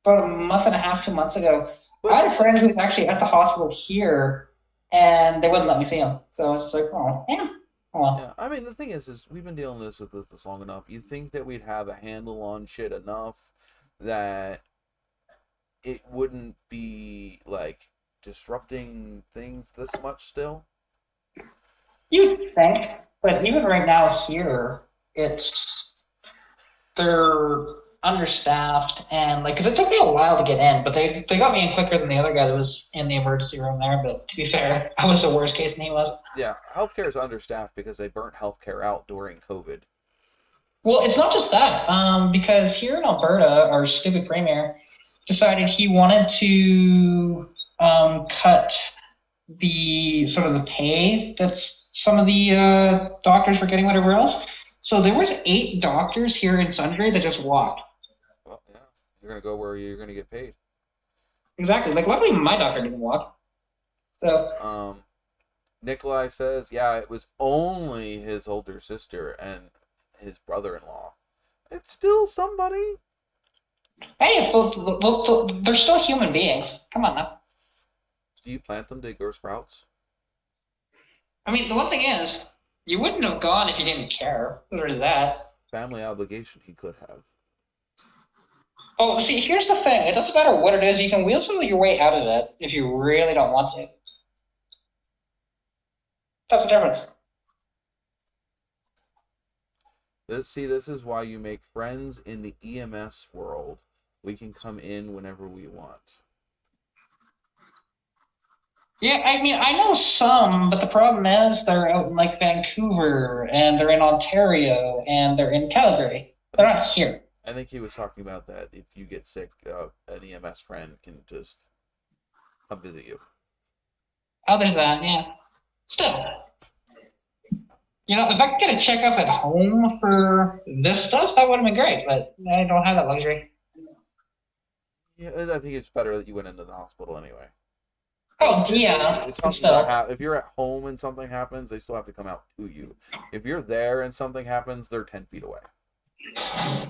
about a month and a half, 2 months ago. I had a friend who was actually at the hospital here, and they wouldn't let me see him. So it's like, oh, yeah. Well. Yeah, I mean, the thing is we've been dealing with this long enough. You think that we'd have a handle on shit enough that it wouldn't be, like, disrupting things this much still? You'd think, but even right now here, they're understaffed and like, because it took me a while to get in, but they got me in quicker than the other guy that was in the emergency room there. But to be fair, I was the worst case and he was. Yeah, healthcare is understaffed because they burnt healthcare out during COVID. Well, it's not just that, because here in Alberta, our stupid premier decided he wanted to cut the sort of the pay that some of the doctors were getting, whatever else. So there was 8 doctors here in Sundre that just walked. Well, yeah, you're gonna go where you're gonna get paid. Exactly. Like, luckily my doctor didn't walk. So. Nikolai says, yeah, it was only his older sister and his brother-in-law. It's still somebody. Hey, they're still human beings. Come on now. Do you plant them to grow sprouts? I mean, the one thing is, you wouldn't have gone if you didn't care. There's that. Family obligation he could have. Oh, see, here's the thing. It doesn't matter what it is. You can wheedle your way out of it if you really don't want to. That's the difference. This is why you make friends in the EMS world. We can come in whenever we want. Yeah, I mean, I know some, but the problem is they're out in, like, Vancouver, and they're in Ontario, and they're in Calgary. They're not here. I think he was talking about that. If you get sick, an EMS friend can just come visit you. Oh, there's that, yeah. Still. You know, if I could get a checkup at home for this stuff, that would have been great, but I don't have that luxury. Yeah, I think it's better that you went into the hospital anyway. Oh, yeah. If you're at home and something happens, they still have to come out to you. If you're there and something happens, they're 10 feet away.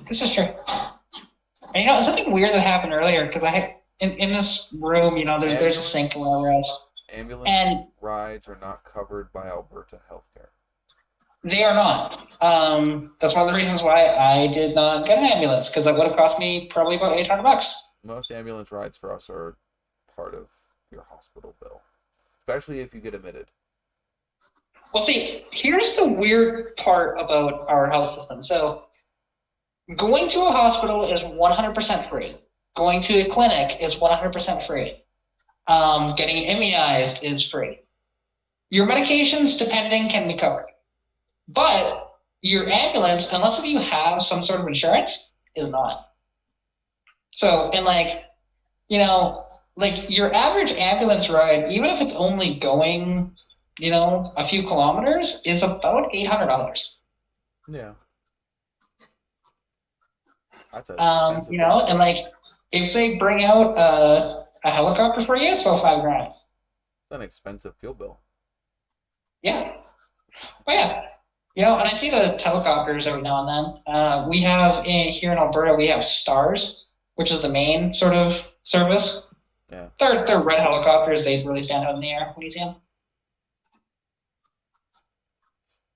This is true. And, you know, something weird that happened earlier, because I had, in this room, you know, there's a sink and whatever else. Ambulance rides are not covered by Alberta healthcare. They are not. That's one of the reasons why I did not get an ambulance, because that would have cost me probably about $800. Most ambulance rides for us are part of your hospital bill, especially if you get admitted. Well, see, here's the weird part about our health system. So, going to a hospital is 100% free. Going to a clinic is 100% free. Getting immunized is free. Your medications, depending, can be covered. But your ambulance, unless if you have some sort of insurance, is not. So, and like, like your average ambulance ride, even if it's only going, a few kilometers, is about $800. Yeah. That's an expensive And like if they bring out a helicopter for you, it's about $5,000. It's an expensive fuel bill. Yeah. Oh yeah. And I see the helicopters every now and then. We have here in Alberta, we have Stars, which is the main sort of service. Yeah. They're red helicopters. They really stand out in the air when you see them.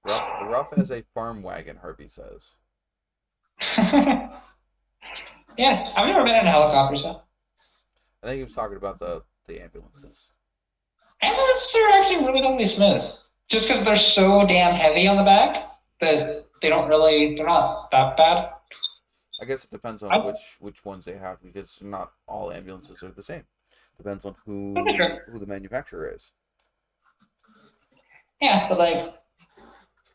Rough as a farm wagon, Harvey says. Yeah, I've never been in a helicopter, so. I think he was talking about the ambulances. Ambulances are actually really smooth. Just because they're so damn heavy on the back that they're not that bad. I guess it depends on which ones they have, because not all ambulances are the same. Depends on who the manufacturer is. Yeah, but like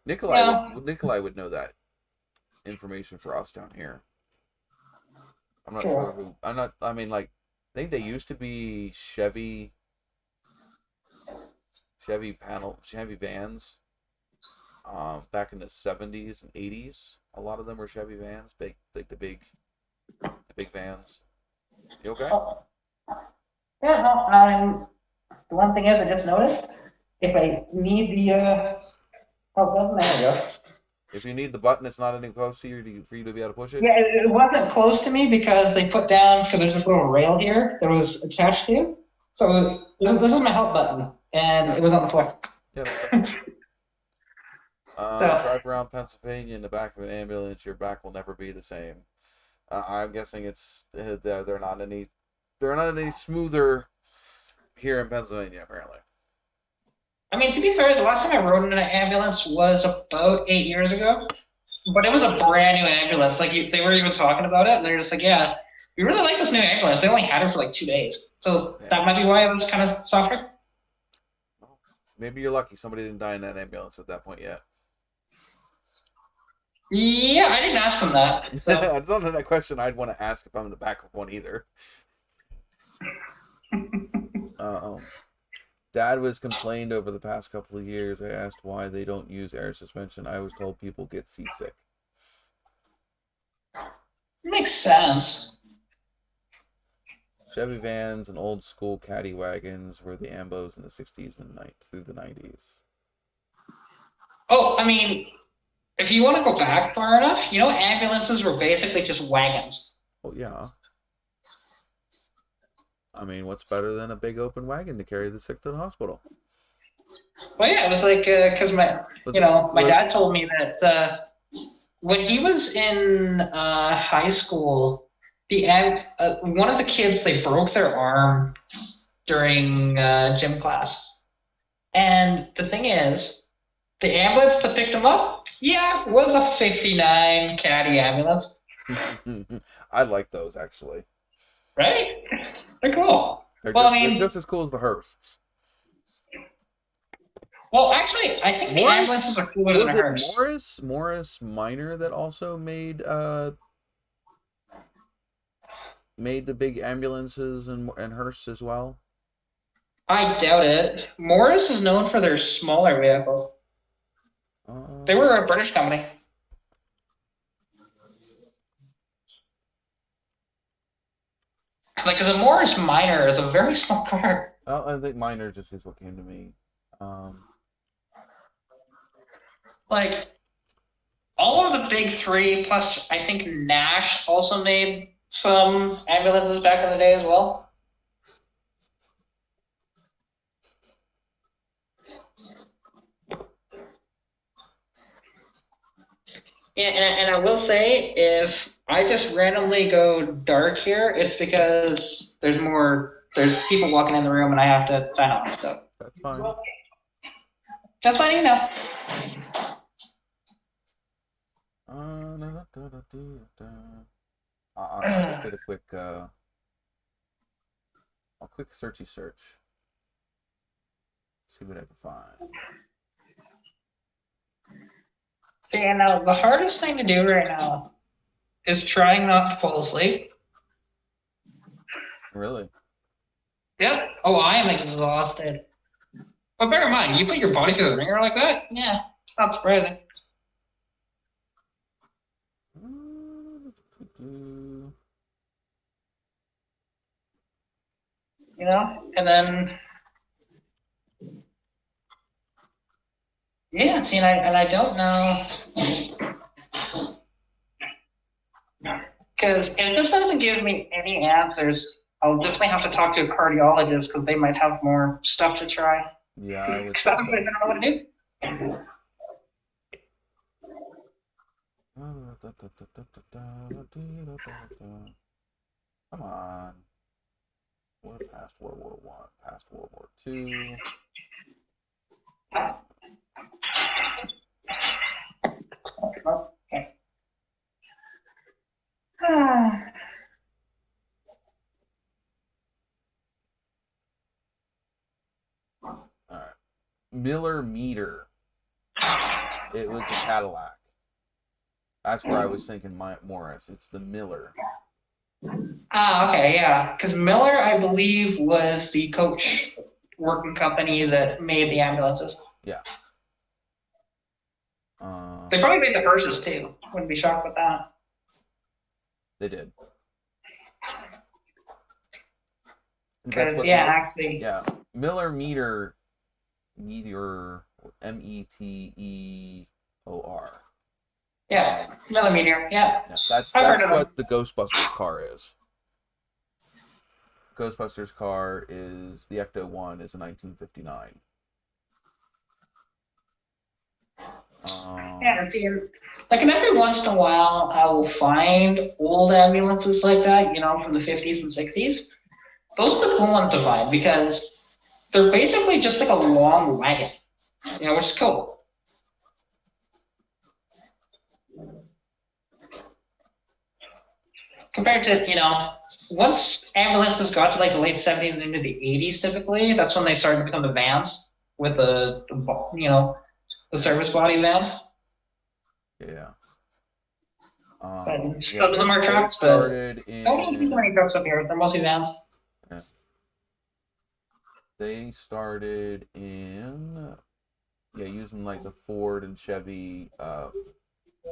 Nikolai would know that information for us down here. I'm not sure who. I think they used to be Chevy vans. Back in the 70s and 80s, a lot of them were Chevy vans, the big vans. You okay? Yeah, no. The one thing is, I just noticed if I need the button, there we go. If you need the button, it's not any close to you for you to be able to push it. Yeah, it wasn't close to me because they put down, because there's this little rail here that was attached to. So this is my help button, and it was on the floor. Yeah. Drive around Pennsylvania in the back of an ambulance, your back will never be the same. I'm guessing they're not any smoother here in Pennsylvania, apparently. I mean, to be fair, the last time I rode in an ambulance was about 8 years ago, but it was a brand new ambulance. Like they were even talking about it, and they're just like, "Yeah, we really like this new ambulance." They only had it for like 2 days, so that might be why it was kind of softer. Maybe you're lucky somebody didn't die in that ambulance at that point yet. Yeah, I didn't ask them that. So. It's not that question I'd want to ask if I'm in the back of one either. Dad was complained over the past couple of years. I asked why they don't use air suspension. I was told people get seasick. Makes sense. Chevy vans and old school caddy wagons were the ambos in the 60s and through the 90s. Oh, I mean, if you want to go back far enough, ambulances were basically just wagons. Oh, yeah. I mean, what's better than a big open wagon to carry the sick to the hospital? Well, yeah, it was like, because my dad told me that when he was in high school, one of the kids, they broke their arm during gym class. And the thing is, the ambulance that picked him up, was a 59 caddy ambulance. I like those, actually. Right? They're cool. They're just as cool as the Hearsts. Well, actually, I think the ambulances are cooler than the Hearsts. Morris Minor that also made the big ambulances and Hearsts as well. I doubt it. Morris is known for their smaller vehicles. They were a British company. Like, because a Morris Minor is a very small car. Well, I think Minor just is what came to me. Like, all of the big three, plus I think Nash also made some ambulances back in the day as well. And I will say, if I just randomly go dark here, it's because there's people walking in the room and I have to sign off. So that's fine. Just letting you know. I just did a quick searchy search. See what I can find. Okay, now the hardest thing to do right now is trying not to fall asleep. Really? Yep. Oh, I am exhausted. But bear in mind, you put your body through the ringer like that? Yeah, it's not surprising. You know? And then... Yeah, see, and I don't know... Because if this doesn't give me any answers, I'll definitely have to talk to a cardiologist because they might have more stuff to try. Yeah, I would say I don't know what to do. Come on. We're past World War One, past World War Two. Okay. All right. Miller meter. It was a Cadillac. That's where I was thinking Morris. It's the Miller. Okay, yeah. Because Miller, I believe, was the coach working company that made the ambulances. Yeah. They probably made the hearses too. Wouldn't be shocked with that. They did. Because actually. Yeah, Miller Meteor, Meteor. Yeah, millimeter. Yeah. That's what the Ghostbusters car is. Ghostbusters car is the Ecto 1 is a 1959. Yeah, see, like, and every once in a while, I will find old ambulances like that, from the 50s and 60s. Those are the cool ones to find because they're basically just like a long wagon, which is cool. Compared to, once ambulances got to like the late 70s and into the 80s typically, that's when they started to become the vans with the service body vans. Yeah. Some of them are trucks, but don't too many trucks up here. They're mostly vans. Yeah. They started in, using like the Ford and Chevy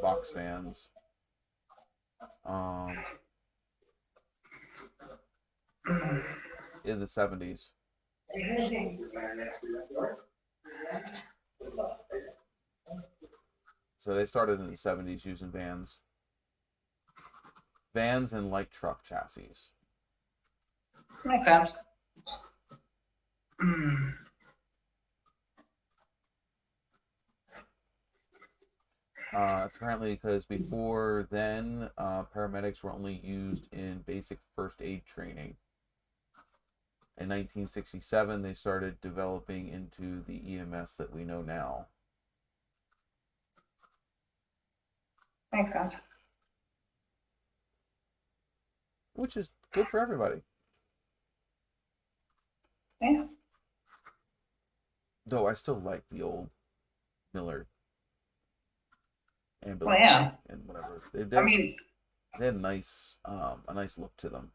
box vans. In the 70s. So they started in the 70s using vans. Vans and light truck chassis. Makes sense. It's apparently because before then, paramedics were only used in basic first aid training. In 1967, they started developing into the EMS that we know now. Makes sense. Which is good for everybody. Yeah. Though I still like the old Miller ambulance. Well, yeah. And whatever. They had a nice look to them.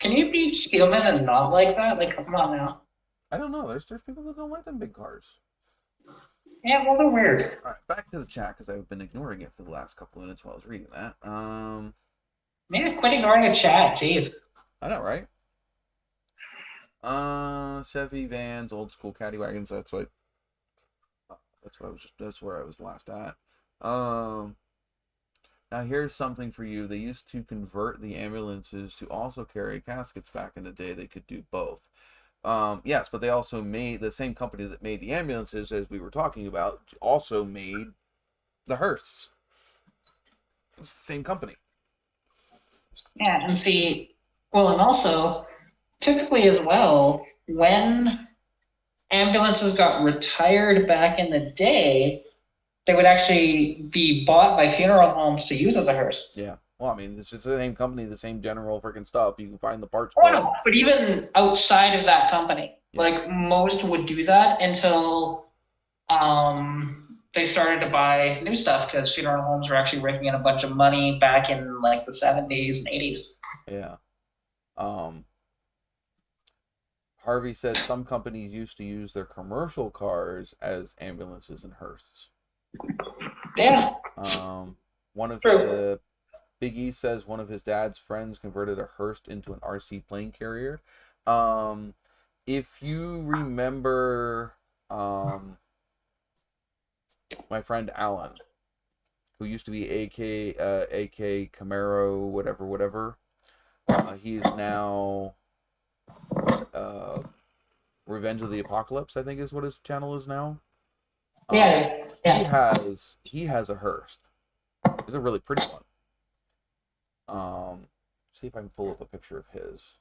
Can you be Spielman and not like that? Like, come on now. I don't know. There's people that don't like them big cars. Yeah, well, they're weird. All right, back to the chat because I've been ignoring it for the last couple of minutes while I was reading that. Maybe quit ignoring the chat. Jeez. I know, right? Chevy vans, old school caddy wagons. That's where I was last at. Now here's something for you. They used to convert the ambulances to also carry caskets back in the day. They could do both. Yes, but they also made, the same company that made the ambulances, as we were talking about, also made the hearses. It's the same company. Yeah, and see, well, and also, typically as well, when ambulances got retired back in the day, they would actually be bought by funeral homes to use as a hearse. Yeah. Well, I mean, it's just the same company, the same general freaking stuff. You can find the parts for it. But even outside of that company, like most would do that until they started to buy new stuff because funeral homes were actually raking in a bunch of money back in like the 70s and 80s. Yeah. Harvey said some companies used to use their commercial cars as ambulances and hearses. Yeah. One of True. the Big E says one of his dad's friends converted a hearse into an RC plane carrier. If you remember, my friend Alan, who used to be AK Camaro, whatever. He is now Revenge of the Apocalypse, I think is what his channel is now. Yeah. He has a hearse. It's a really pretty one. See if I can pull up a picture of his.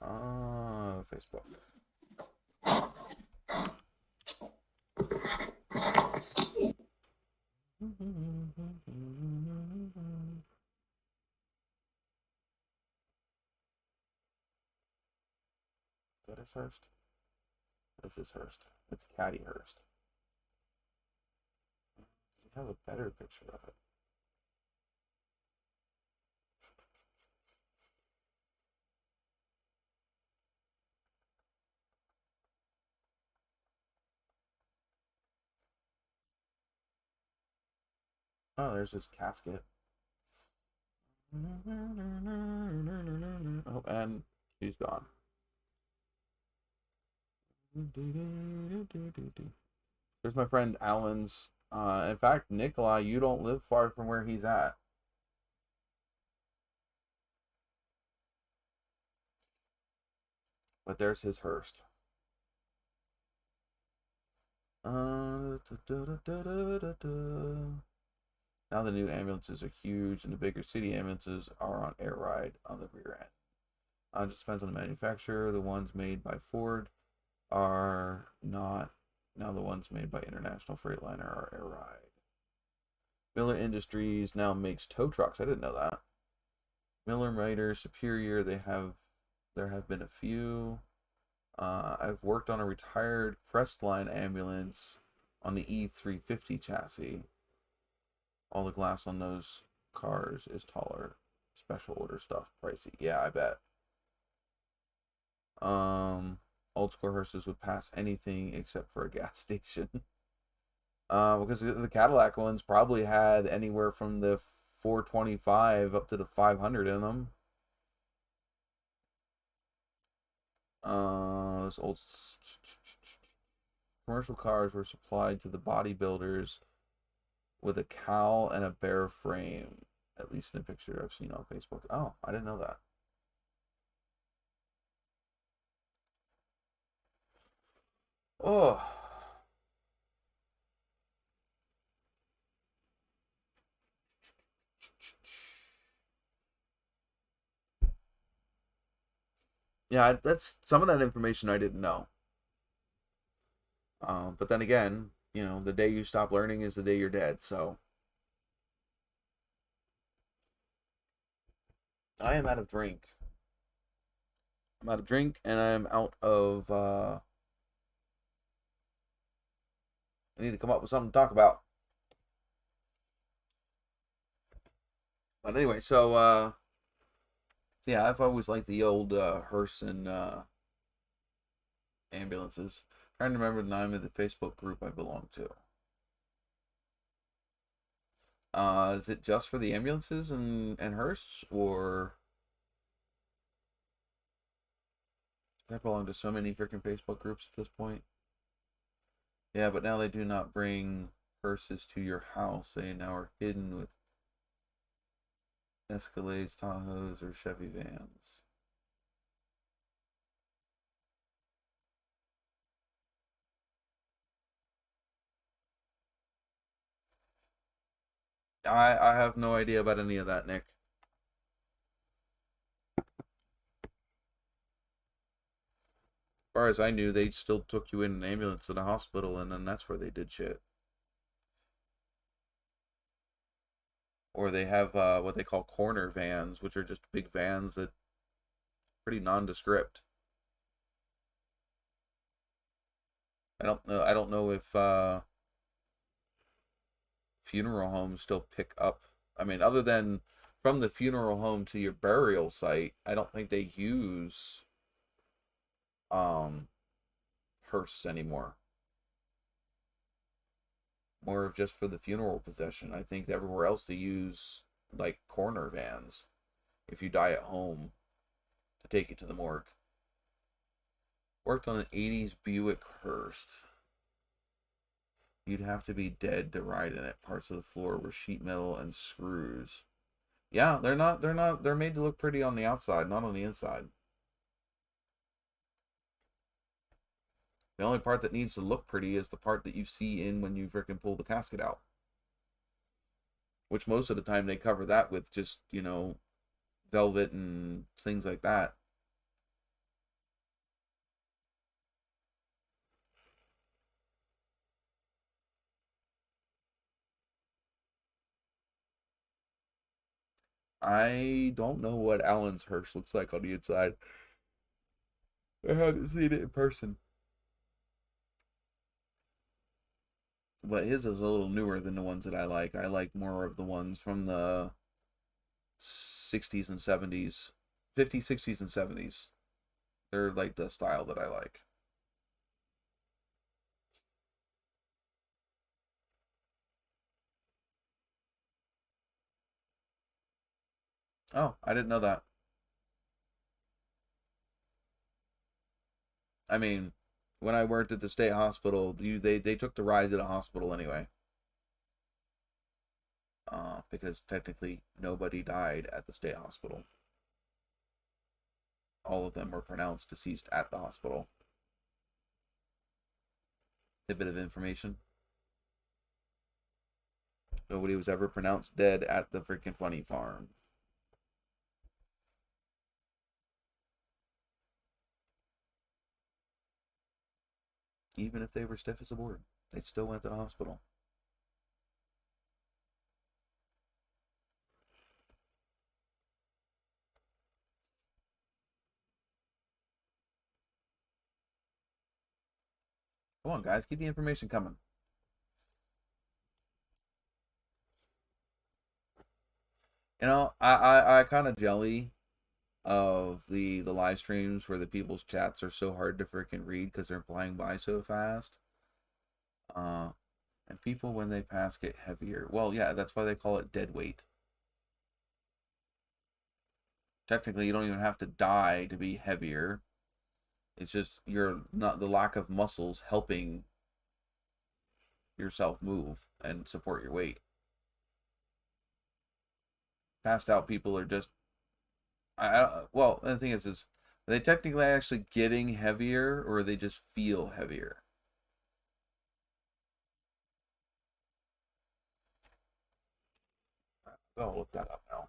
Facebook. Is that his hearse? This is hearse. It's a caddy hearse. Does he have a better picture of it? Oh, there's his casket. Oh, and she's gone. There's my friend Alan's. In fact, Nikolai, you don't live far from where he's at. But there's his hearse. Now the new ambulances are huge, and the bigger city ambulances are on air ride on the rear end. It just depends on the manufacturer. The ones made by Ford are not. Now the ones made by International Freightliner are air ride. Miller Industries now makes tow trucks. I didn't know that. Miller, Ryder, Superior. There have been a few. I've worked on a retired Crestline ambulance on the E350 chassis. All the glass on those cars is taller. Special order stuff, pricey. Yeah, I bet. Old school hearses would pass anything except for a gas station. Because the Cadillac ones probably had anywhere from the 425 up to the 500 in them. Those old commercial cars were supplied to the bodybuilders with a cowl and a bare frame. At least in a picture I've seen on Facebook. Oh, I didn't know that. Oh. Yeah, that's some of that information I didn't know. But then again, the day you stop learning is the day you're dead. So I am out of drink. I'm out of drink, and I'm out of. I need to come up with something to talk about. But anyway, so yeah, I've always liked the old hearse and ambulances. Trying to remember the name of the Facebook group I belong to. Is it just for the ambulances and hearses, or I belong to so many freaking Facebook groups at this point? Yeah, but now they do not bring hearses to your house. They now are hidden with Escalades, Tahoes, or Chevy vans. I have no idea about any of that, Nick. As far as I knew, they still took you in an ambulance to the hospital, and then that's where they did shit. Or they have what they call corner vans, which are just big vans that pretty nondescript. I don't know if funeral homes still pick up. I mean, other than from the funeral home to your burial site, I don't think they use hearse anymore. More of just for the funeral procession. I think everywhere else they use like corner vans if you die at home to take you to the morgue. Worked on an 80s Buick Hearst. You'd have to be dead to ride in it. Parts of the floor were sheet metal and screws. Yeah, they're made to look pretty on the outside, not on the inside. The only part that needs to look pretty is the part that you see in when you freaking pull the casket out. Which most of the time they cover that with just, you know, velvet and things like that. I don't know what Alan's hearse looks like on the inside. I haven't seen it in person. But his is a little newer than the ones that I like. I like more of the ones from the 60s and 70s. 50s, 60s, and 70s. They're like the style that I like. Oh, I didn't know that. I mean, when I worked at the state hospital, they took the ride to the hospital anyway. Because technically nobody died at the state hospital. All of them were pronounced deceased at the hospital. A bit of information. Nobody was ever pronounced dead at the freaking funny farm. Even if they were stiff as a board, they still went to the hospital. Come on, guys, keep the information coming. You know, I kind of jelly of the live streams where the people's chats are so hard to freaking read because they're flying by so fast. And people when they pass get heavier. Well, yeah, that's why they call it dead weight. Technically, you don't even have to die to be heavier. It's just you're not the lack of muscles helping yourself move and support your weight. Passed out people are just well, the thing is are they technically actually getting heavier or they just feel heavier? I'll look that up now.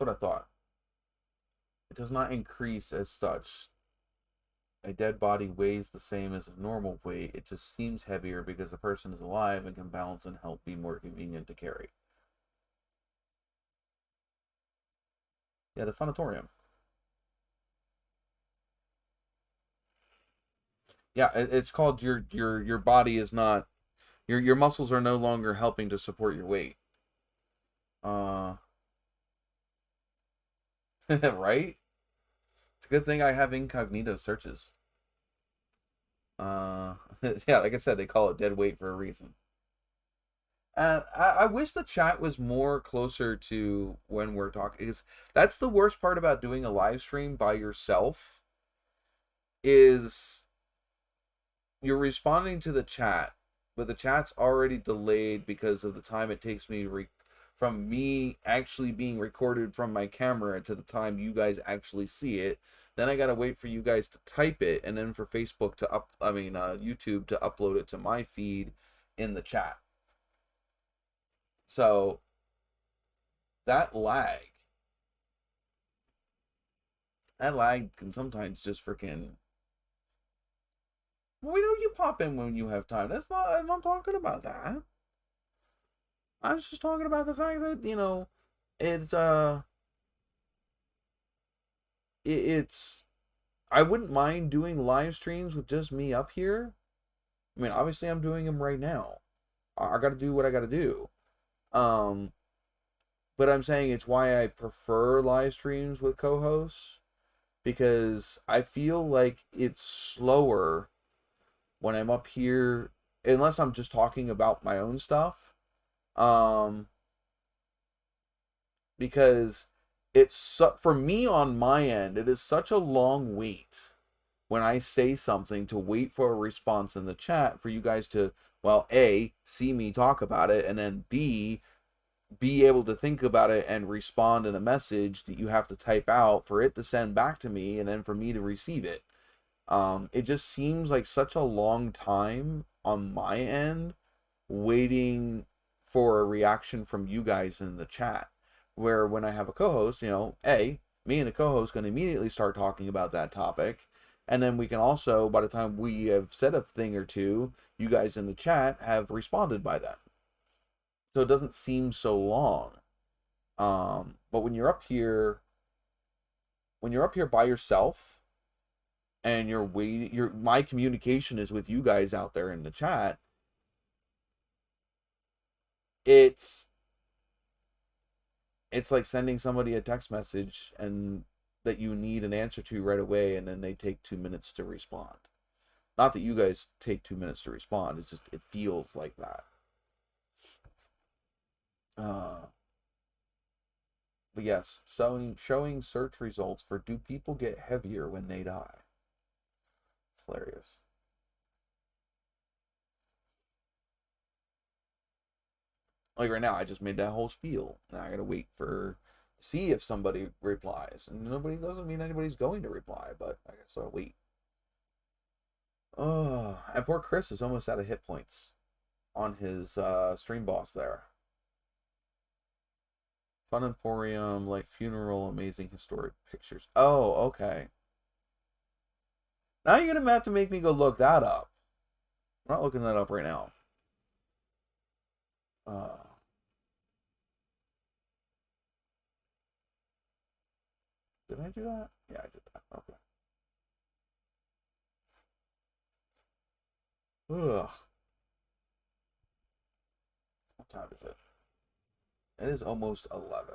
That's what I thought. It does not increase as such. A dead body weighs the same as a normal weight. It just seems heavier because the person is alive and can balance and help be more convenient to carry. Yeah, the funitorium. Yeah, it's called your body is not your muscles are no longer helping to support your weight. Right? It's a good thing I have incognito searches. Yeah, like I said, they call it dead weight for a reason. And I wish the chat was more closer to when we're talking. Because that's the worst part about doing a live stream by yourself. Is you're responding to the chat, but the chat's already delayed because of the time it takes me from me actually being recorded from my camera to the time you guys actually see it. Then I gotta wait for you guys to type it, and then for Facebook to YouTube to upload it to my feed in the chat. So that lag that lag can sometimes just freaking. Well, we know you pop in when you have time. I'm not talking about that. I was just talking about the fact that, it's it's I wouldn't mind doing live streams with just me up here. I mean, obviously I'm doing them right now. I got to do what I got to do. But I'm saying it's why I prefer live streams with co-hosts, because I feel like it's slower when I'm up here, unless I'm just talking about my own stuff. Because for me on my end, it is such a long wait when I say something to wait for a response in the chat for you guys to, well, A, see me talk about it, and then B, be able to think about it and respond in a message that you have to type out for it to send back to me, and then for me to receive it. It just seems like such a long time on my end waiting for a reaction from you guys in the chat. Where when I have a co-host, A, me and the co-host can immediately start talking about that topic. And then we can also, by the time we have said a thing or two, you guys in the chat have responded by that. So it doesn't seem so long. But when you're up here by yourself, and you're waiting, my communication is with you guys out there in the chat. It's like sending somebody a text message and that you need an answer to right away, and then they take 2 minutes to respond. Not that you guys take 2 minutes to respond. It's just, it feels like that. But yes, showing search results for do people get heavier when they die. It's hilarious. Like right now, I just made that whole spiel. Now I gotta wait see if somebody replies. And nobody doesn't mean anybody's going to reply, but I guess I'll wait. Oh, and poor Chris is almost out of hit points on his stream boss there. Fun Emporium, like funeral, amazing historic pictures. Oh, okay. Now you're gonna have to make me go look that up. I'm not looking that up right now. Did I do that? Yeah, I did that. Okay. Ugh. What time is it? It is almost 11.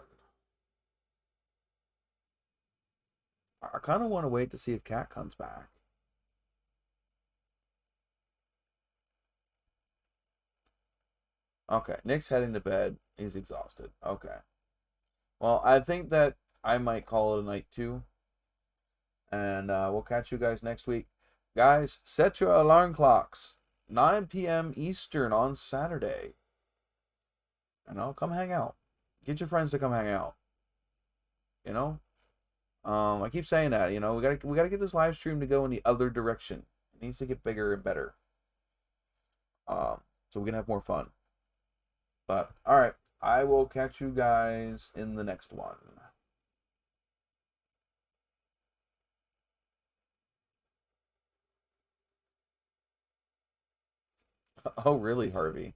I kind of want to wait to see if Cat comes back. Okay, Nick's heading to bed. He's exhausted. Okay. Well, I think that I might call it a night too. And we'll catch you guys next week. Guys, set your alarm clocks. 9 p.m. Eastern on Saturday. And I'll come hang out. Get your friends to come hang out. I keep saying that, we gotta get this live stream to go in the other direction. It needs to get bigger and better. So we can have more fun. But alright, I will catch you guys in the next one. Oh, really, Harvey?